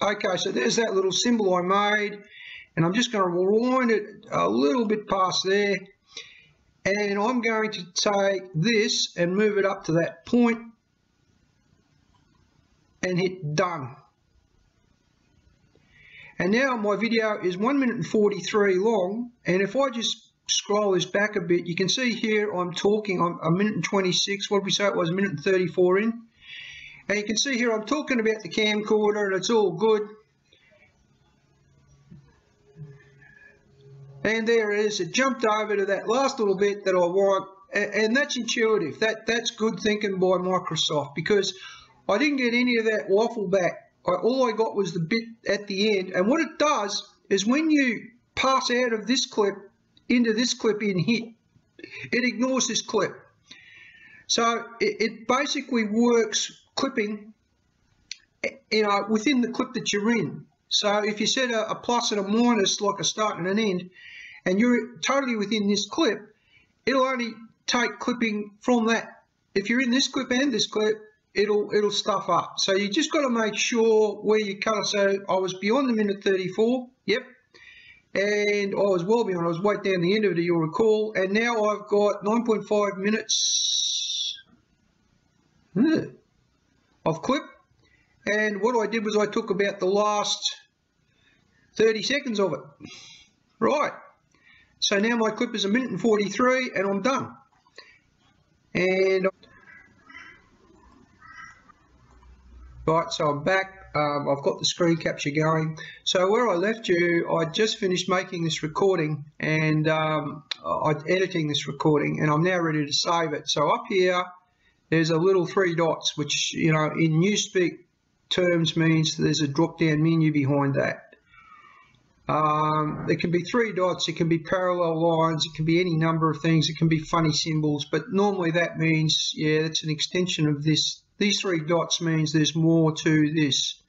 [SPEAKER 1] Okay, so there's that little symbol I made, and I'm just going to rewind it a little bit past there, and I'm going to take this and move it up to that point and hit done. And now my video is 1 minute and 43 long, and if I just scroll this back a bit, you can see here I'm talking, I'm 1 minute and 26, what did we say it was, 1 minute and 34 in. And you can see here I'm talking about the camcorder and it's all good. And there it is, it jumped over to that last little bit that I want, and that's intuitive. That's good thinking by Microsoft, because I didn't get any of that waffle back. All I got was the bit at the end, and what it does is when you pass out of this clip into this clip in hit, it ignores this clip. So it basically works clipping, within the clip that you're in. So if you set a plus and a minus, like a start and an end, and you're totally within this clip, it'll only take clipping from that. If you're in this clip and this clip, it'll stuff up. So you just got to make sure where you cut it. So I was beyond the minute 34, yep, and I was well beyond. I was way down the end of it, you'll recall, and now I've got 9.5 minutes of clip. And what I did was I took about the last 30 seconds of it. Right. So now my clip is 1 minute and 43 and I'm done. And right, so I'm back. I've got the screen capture going. So where I left you, I just finished making this recording and I'm editing this recording, and I'm now ready to save it. So up here, there's a little 3 dots, which, you know, in Newspeak terms means there's a drop-down menu behind that. There can be 3 dots, it can be parallel lines, it can be any number of things, it can be funny symbols, but normally that means, yeah, it's an extension of this. These 3 dots means there's more to this,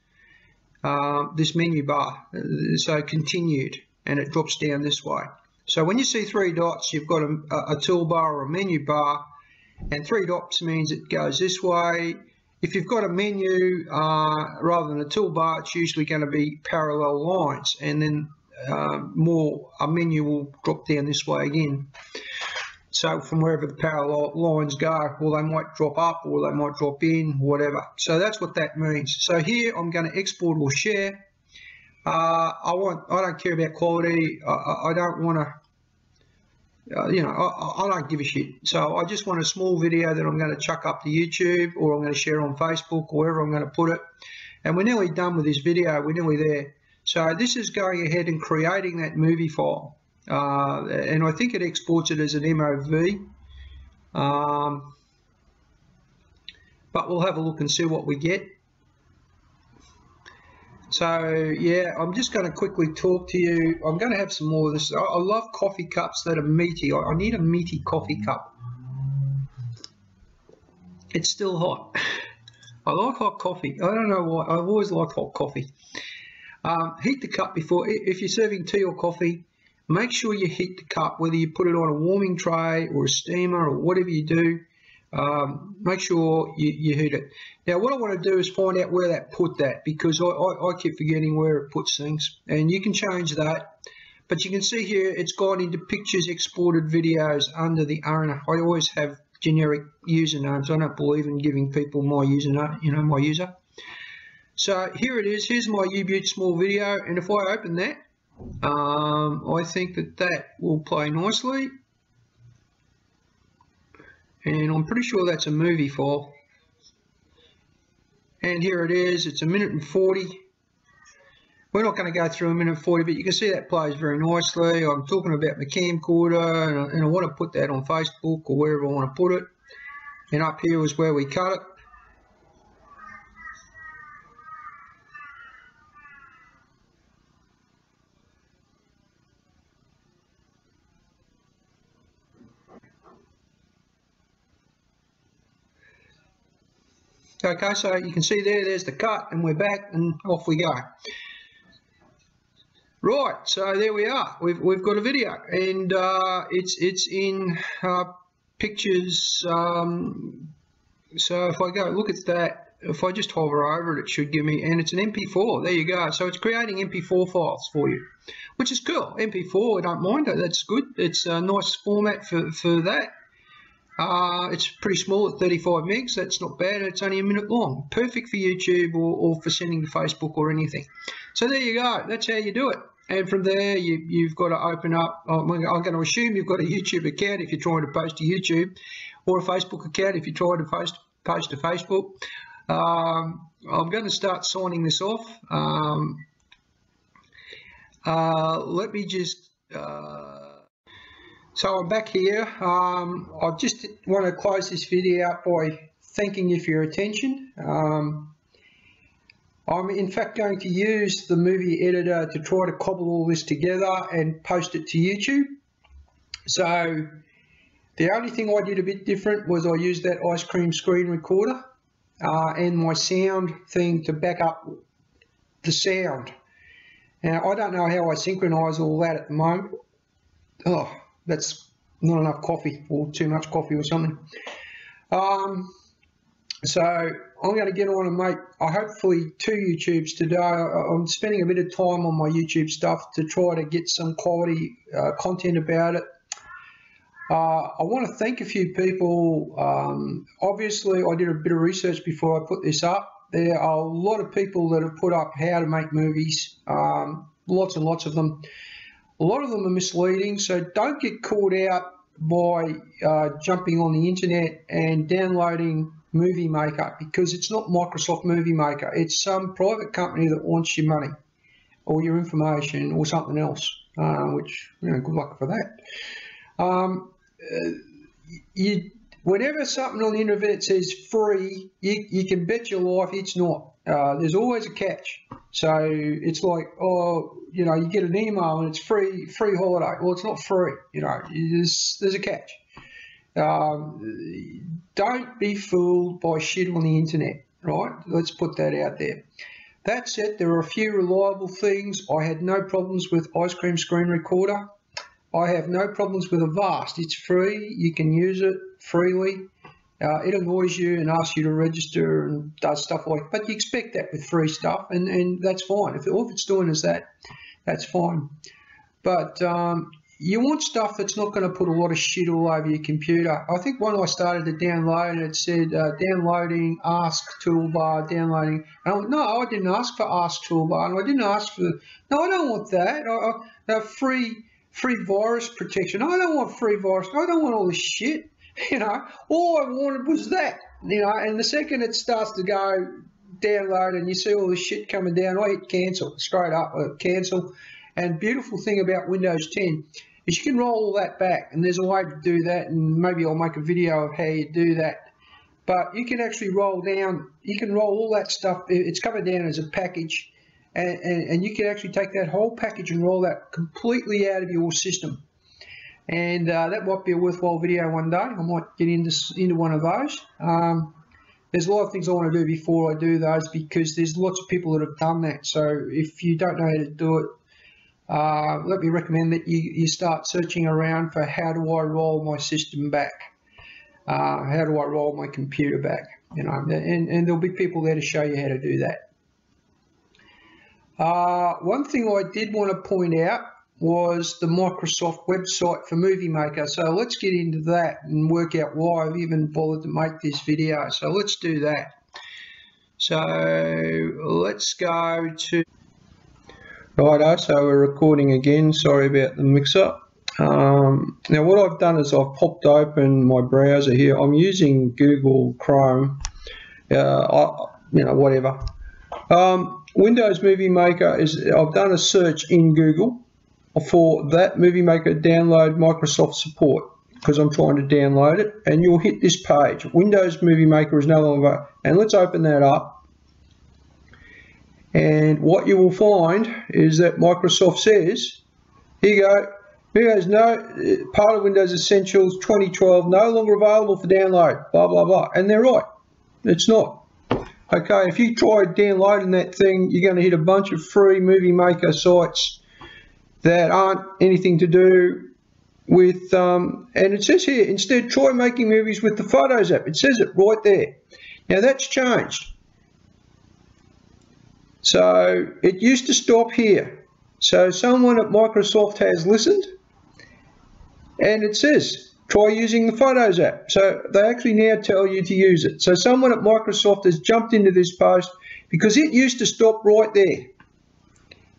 [SPEAKER 1] this menu bar, so continued, and it drops down this way. So when you see 3 dots, you've got a toolbar or a menu bar, and 3 dots means it goes this way. If you've got a menu rather than a toolbar, it's usually going to be parallel lines, and then a menu will drop down this way again. So from wherever the parallel lines go, well, they might drop up or they might drop in, whatever. So that's what that means. So here I'm going to export or share. I don't care about quality. I don't want to. You know, I don't give a shit. So I just want a small video that I'm going to chuck up to YouTube, or I'm going to share on Facebook, or wherever I'm going to put it. And we're nearly done with this video. We're nearly there. So this is going ahead and creating that movie file. And I think it exports it as an MOV. But we'll have a look and see what we get. So yeah, I'm just going to quickly talk to you. I'm going to have some more of this. I love coffee cups that are meaty. I need a meaty coffee cup. It's still hot. I like hot coffee. I don't know why. I've always liked hot coffee. Heat the cup before. If you're serving tea or coffee, make sure you heat the cup, whether you put it on a warming tray or a steamer or whatever you do. Make sure you heat it. Now what I want to do is find out where that put that, because I keep forgetting where it puts things, and you can change that, but you can see here it's gone into pictures, exported videos under the owner. I always have generic usernames. I don't believe in giving people my username, you know, my user. So here it is. Here's my U-Butte small video, and if I open that, I think that will play nicely. And I'm pretty sure that's a movie file. And here it is. It's 1 minute and 40. We're not going to go through 1 minute and 40, but you can see that plays very nicely. I'm talking about my camcorder, and I want to put that on Facebook or wherever I want to put it. And up here is where we cut it. Okay, so you can see there's the cut, and we're back, and off we go. Right, so there we are. We've got a video, and it's in pictures. So if I go look at that, if I just hover over it, it should give me, and it's an MP4. There you go. So it's creating MP4 files for you, which is cool. MP4, I don't mind it. That's good. It's a nice format for that. It's pretty small at 35 megs. That's not bad. It's only a minute long. Perfect for YouTube or for sending to Facebook or anything. So there you go. That's how you do it. And from there, you've got to open up. I'm going to assume you've got a YouTube account if you're trying to post to YouTube, or a Facebook account if you're trying to post to Facebook. I'm going to start signing this off. Let me just. So I'm back here. I just want to close this video out by thanking you for your attention. I'm in fact going to use the movie editor to try to cobble all this together and post it to YouTube. So the only thing I did a bit different was I used that ice cream screen recorder and my sound thing to back up the sound. Now I don't know how I synchronize all that at the moment. Oh, that's not enough coffee or too much coffee or something. So I'm going to get on and make hopefully 2 YouTubes today. I'm spending a bit of time on my YouTube stuff to try to get some quality content about it. I want to thank a few people. Obviously, I did a bit of research before I put this up. There are a lot of people that have put up how to make movies, lots and lots of them. A lot of them are misleading, so don't get caught out by jumping on the internet and downloading Movie Maker, because it's not Microsoft Movie Maker. It's some private company that wants your money or your information or something else, which, you know, good luck for that. Whenever something on the internet says free, you can bet your life it's not. There's always a catch. So it's like, oh, you know, you get an email and it's free holiday. Well, it's not free. You know, there's a catch. Don't be fooled by shit on the internet, right? Let's put that out there. That said, there are a few reliable things. I had no problems with Ice Cream Screen Recorder. I have no problems with Avast. It's free. You can use it freely. It annoys you and asks you to register and does stuff like, but you expect that with free stuff, and that's fine. If all it's doing is that, that's fine. But you want stuff that's not going to put a lot of shit all over your computer. I think when I started to download, it said downloading Ask Toolbar, downloading. And I went, no, I didn't ask for Ask Toolbar, and I didn't ask for. No, I don't want that. Free virus protection. I don't want free virus. I don't want all this shit. You know, all I wanted was that. You know, and the second it starts to go download and you see all this shit coming down, I hit cancel straight up. Cancel. And beautiful thing about Windows 10 is you can roll all that back, and there's a way to do that, and maybe I'll make a video of how you do that. But you can actually roll down, you can roll all that stuff, it's covered down as a package, and you can actually take that whole package and roll that completely out of your system. And that might be a worthwhile video one day. I might get into one of those. There's a lot of things I want to do before I do those, because there's lots of people that have done that. So if you don't know how to do it, let me recommend that you start searching around for how do I roll my system back, how do I roll my computer back, you know, and there'll be people there to show you how to do that. One thing I did want to point out was the Microsoft website for Movie Maker. So let's get into that and work out why I've even bothered to make this video. So let's do that. So let's go to righto, so we're recording again. Sorry about the mix-up. Now what I've done is I've popped open my browser here. I'm using Google Chrome, you know, whatever. Windows Movie Maker is, I've done a search in Google for that Movie Maker download Microsoft support, because I'm trying to download it, and you'll hit this page. Windows Movie Maker is no longer, and let's open that up. And what you will find is that Microsoft says, here you go, Windows part of Windows Essentials 2012 no longer available for download, blah blah blah, and they're right, it's not. Okay, if you try downloading that thing, you're going to hit a bunch of free Movie Maker sites that aren't anything to do with, and it says here, instead try making movies with the Photos app. It says it right there. Now that's changed. So it used to stop here. So someone at Microsoft has listened, and it says, try using the Photos app. So they actually now tell you to use it. So someone at Microsoft has jumped into this post because it used to stop right there.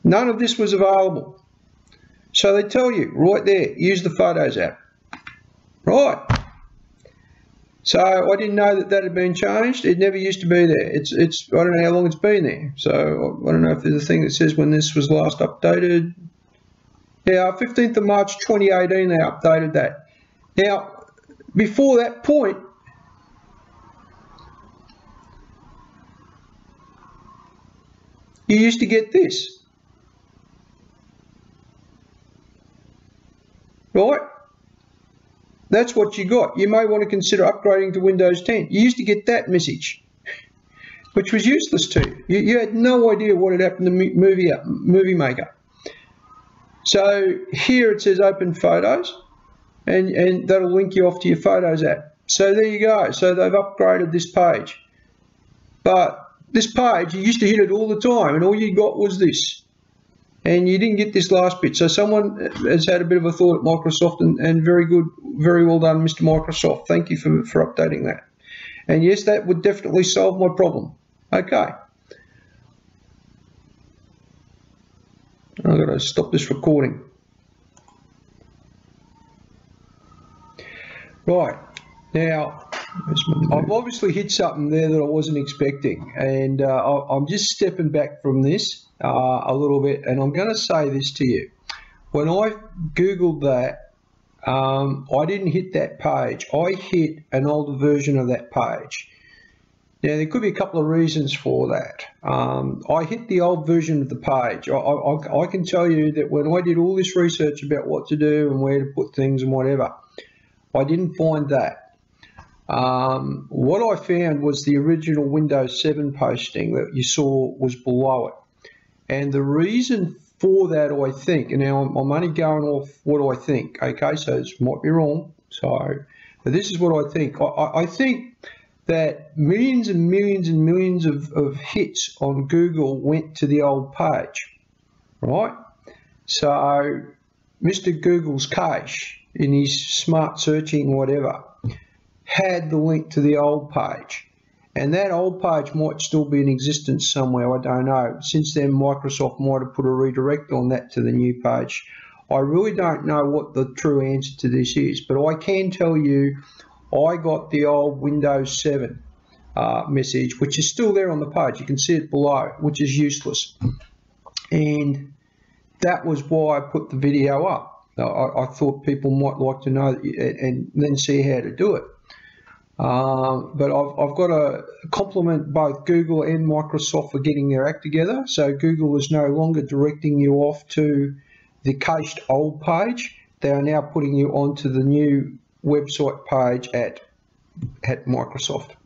[SPEAKER 1] None of this was available. So they tell you right there, use the Photos app. Right. So I didn't know that that had been changed. It never used to be there. It's I don't know how long it's been there. So I don't know if there's a thing that says when this was last updated. Yeah, 15th of March 2018 they updated that. Now, before that point, you used to get this. Right? That's what you got. You may want to consider upgrading to Windows 10. You used to get that message, which was useless to you. You had no idea what had happened to Movie Maker. So here it says Open Photos, and that'll link you off to your Photos app. So there you go. So they've upgraded this page. But this page, you used to hit it all the time, and all you got was this. And you didn't get this last bit. So someone has had a bit of a thought at Microsoft, and very good, very well done, Mr. Microsoft. Thank you for updating that. And yes, that would definitely solve my problem. Okay. I've got to stop this recording. Right. Now, I've obviously hit something there that I wasn't expecting, and I'm just stepping back from this a little bit, and I'm going to say this to you. When I Googled that, I didn't hit that page. I hit an older version of that page. Now, there could be a couple of reasons for that. I hit the old version of the page. I can tell you that when I did all this research about what to do and where to put things and whatever, I didn't find that. What I found was the original Windows 7 posting that you saw was below it. And the reason for that, I think, and now I'm only going off what I think, okay, so this might be wrong, but this is what I think. I think that millions and millions and millions of hits on Google went to the old page, right? So Mr. Google's cache in his smart searching whatever had the link to the old page, and that old page might still be in existence somewhere, I don't know. Since then Microsoft might have put a redirect on that to the new page. I really don't know what the true answer to this is, but I can tell you I got the old Windows 7 message, which is still there on the page. You can see it below, which is useless, and that was why I put the video up. I thought people might like to know and then see how to do it. But I've got to compliment both Google and Microsoft for getting their act together. So Google is no longer directing you off to the cached old page. They are now putting you onto the new website page at Microsoft.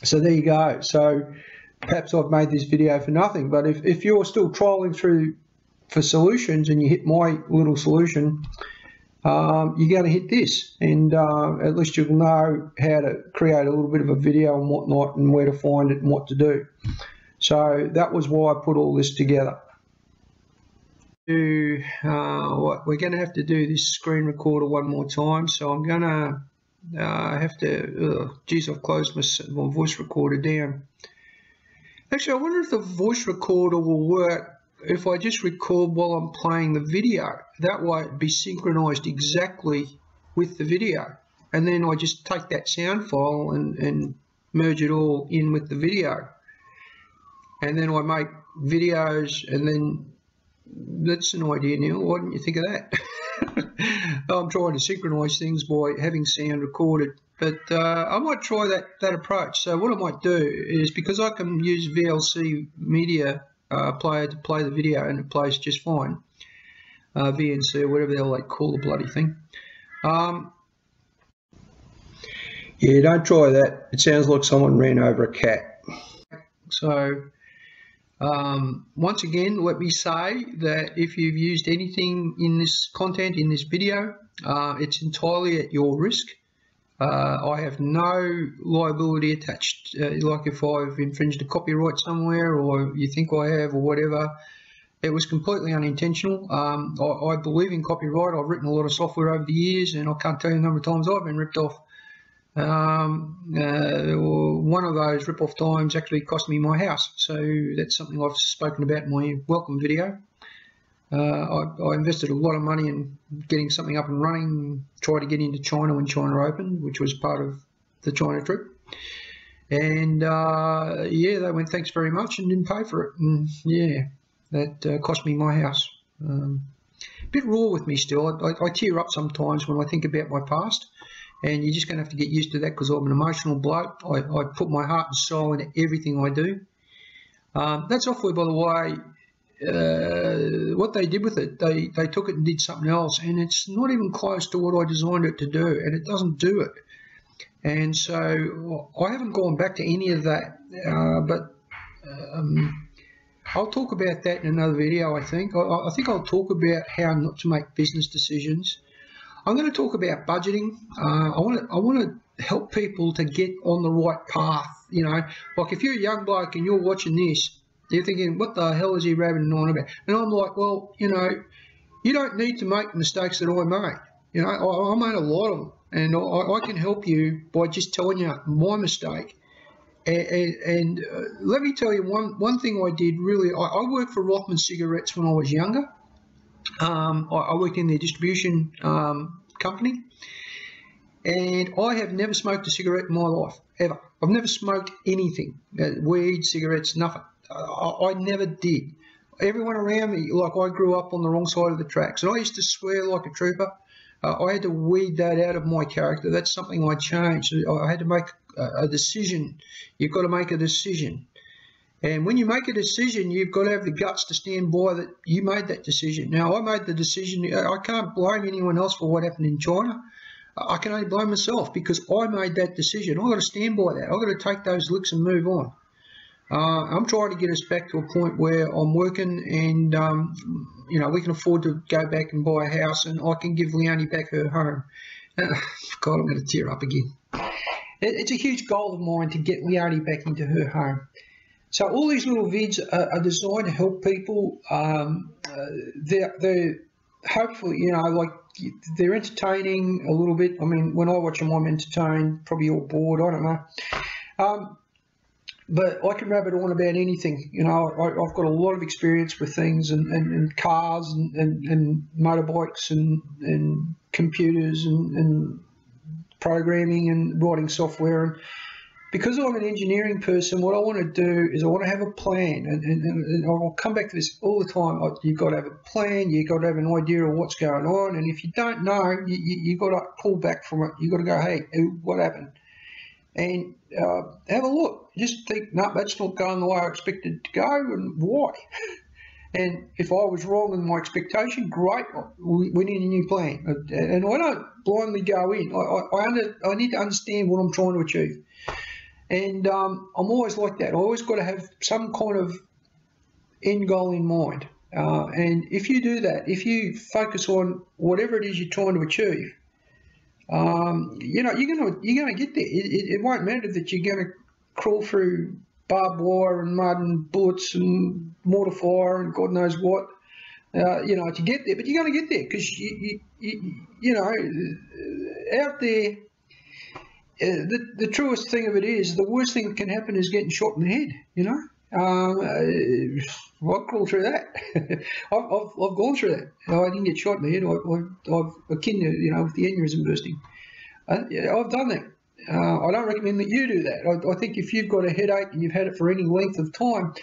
[SPEAKER 1] So there you go. So perhaps I've made this video for nothing, but if you're still trolling through for solutions and you hit my little solution, you're going to hit this, and at least you'll know how to create a little bit of a video and whatnot, and where to find it and what to do. So that was why I put all this together. We're going to have to do this screen recorder one more time, so I'm going to have to, geez, I've closed my voice recorder down. Actually, I wonder if the voice recorder will work if I just record while I'm playing the video. That way it'd be synchronized exactly with the video, and then I just take that sound file and merge it all in with the video, and then I make videos, and then that's an idea, Neil. Why didn't you think of that? I'm trying to synchronize things by having sound recorded, but I might try that approach. So what I might do is, because I can use VLC media player to play the video and it plays just fine, VNC or whatever the hell they call the bloody thing. Yeah, don't try that. It sounds like someone ran over a cat. So once again, let me say that if you've used anything in this content, in this video, it's entirely at your risk. I have no liability attached, like if I've infringed a copyright somewhere or you think I have or whatever. It was completely unintentional. I believe in copyright. I've written a lot of software over the years, and I can't tell you the number of times I've been ripped off. One of those rip-off times actually cost me my house, so that's something I've spoken about in my welcome video. I invested a lot of money in getting something up and running, tried to get into China when China opened, which was part of the China trip. And yeah, they went, thanks very much, and didn't pay for it. And yeah, that cost me my house. A bit raw with me still. I tear up sometimes when I think about my past, and you're just going to have to get used to that because I'm an emotional bloke. I put my heart and soul into everything I do. That software, by the way, what they did with it, they took it and did something else, and it's not even close to what I designed it to do, and it doesn't do it. And so I haven't gone back to any of that, but I'll talk about that in another video. I think I'll talk about how not to make business decisions. I'm going to talk about budgeting. I want to help people to get on the right path. You know, like if you're a young bloke and you're watching this, you're thinking, what the hell is he rabbiting on about? And I'm like, well, you know, you don't need to make the mistakes that I made. You know, I made a lot of them, and I can help you by just telling you my mistake. And let me tell you one thing I did really. I worked for Rothman Cigarettes when I was younger. I worked in their distribution company, and I have never smoked a cigarette in my life, ever. I've never smoked anything, weed, cigarettes, nothing. I never did. Everyone around me, like I grew up on the wrong side of the tracks, and I used to swear like a trooper. I had to weed that out of my character. That's something I changed. I had to make a decision. You've got to make a decision. And when you make a decision, you've got to have the guts to stand by that you made that decision. Now, I made the decision. I can't blame anyone else for what happened in China. I can only blame myself because I made that decision. I've got to stand by that. I've got to take those licks and move on. I'm trying to get us back to a point where I'm working and, you know, we can afford to go back and buy a house, and I can give Leonie back her home. God, I'm going to tear up again. It's a huge goal of mine to get Leonie back into her home. So all these little vids are designed to help people. They're hopefully, you know, like they're entertaining a little bit. I mean, when I watch them, I'm entertained, probably all bored, I don't know. But I can rabbit on about anything. You know, I've got a lot of experience with things and cars and motorbikes and computers and programming and writing software. And because I'm an engineering person, what I want to do is I want to have a plan. And I'll come back to this all the time. You've got to have a plan. You've got to have an idea of what's going on. And if you don't know, you've got to pull back from it. You've got to go, hey, what happened? And have a look. Just think, no, that's not going the way I expected it to go, and why? And if I was wrong in my expectation, great, we need a new plan. And I don't blindly go in. I need to understand what I'm trying to achieve. And I'm always like that. I always got to have some kind of end goal in mind. And if you do that, if you focus on whatever it is you're trying to achieve, you know, you're gonna get there. It won't matter that you're gonna crawl through barbed wire and mud and bullets and mortar fire and God knows what, you know, to get there. But you're gonna get there because you know, out there. The truest thing of it is, the worst thing that can happen is getting shot in the head. You know, I've crawled through that. I've gone through that. I didn't get shot in the head. I've akin to, you know, with the aneurysm bursting. I've done that. I don't recommend that you do that. I think if you've got a headache and you've had it for any length of time,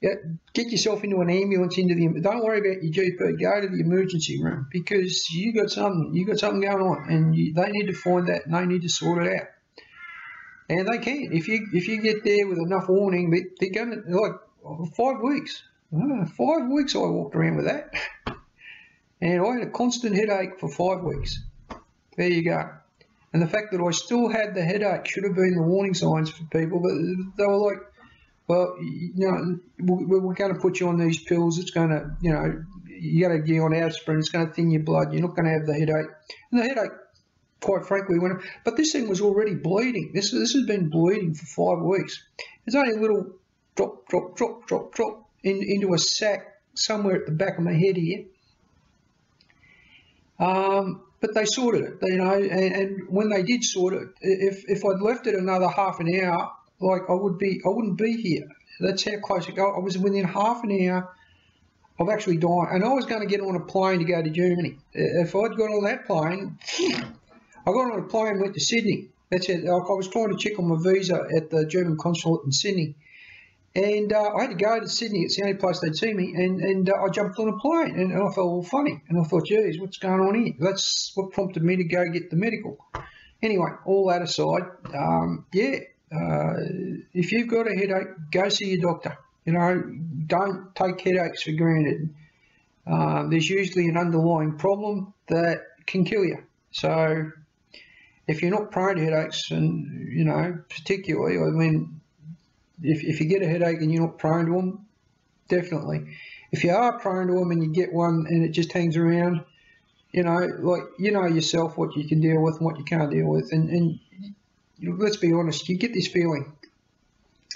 [SPEAKER 1] get yourself into an ambulance. Don't worry about your GP. Go to the emergency room because you got something going on, and they need to find that and they need to sort it out. And they can. If you get there with enough warning, they're going to, like 5 weeks. 5 weeks I walked around with that. And I had a constant headache for 5 weeks. There you go. And the fact that I still had the headache should have been the warning signs for people. But they were like, well, you know, we're going to put you on these pills. It's going to, you know, you got to get on aspirin. It's going to thin your blood. You're not going to have the headache. And the headache quite frankly, but this thing was already bleeding. This has been bleeding for 5 weeks. There's only a little drop into a sac somewhere at the back of my head here. But they sorted it, you know, and when they did sort it, if I'd left it another half an hour, like I wouldn't be here. That's how close it got. I was within half an hour of actually dying, and I was going to get on a plane to go to Germany. If I'd got on that plane, I got on a plane and went to Sydney. That's it. I was trying to check on my visa at the German consulate in Sydney. And I had to go to Sydney. It's the only place they'd see me. And I jumped on a plane, and I felt all funny. And I thought, geez, what's going on here? That's what prompted me to go get the medical. Anyway, all that aside, if you've got a headache, go see your doctor. You know, don't take headaches for granted. There's usually an underlying problem that can kill you. So if you're not prone to headaches, and, you know, particularly, I mean, if you get a headache and you're not prone to them, definitely. If you are prone to them and you get one and it just hangs around, you know, like, you know yourself what you can deal with and what you can't deal with. And let's be honest, you get this feeling.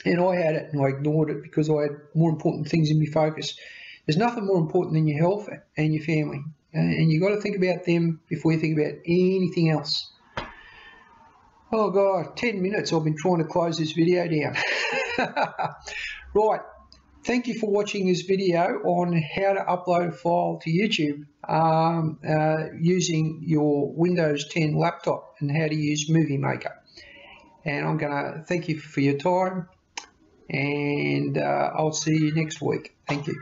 [SPEAKER 1] And I had it and I ignored it because I had more important things in my focus. There's nothing more important than your health and your family. And you've got to think about them before you think about anything else. Oh God, 10 minutes I've been trying to close this video down. Right, thank you for watching this video on how to upload a file to YouTube using your Windows 10 laptop and how to use Movie Maker. And I'm going to thank you for your time, and I'll see you next week. Thank you.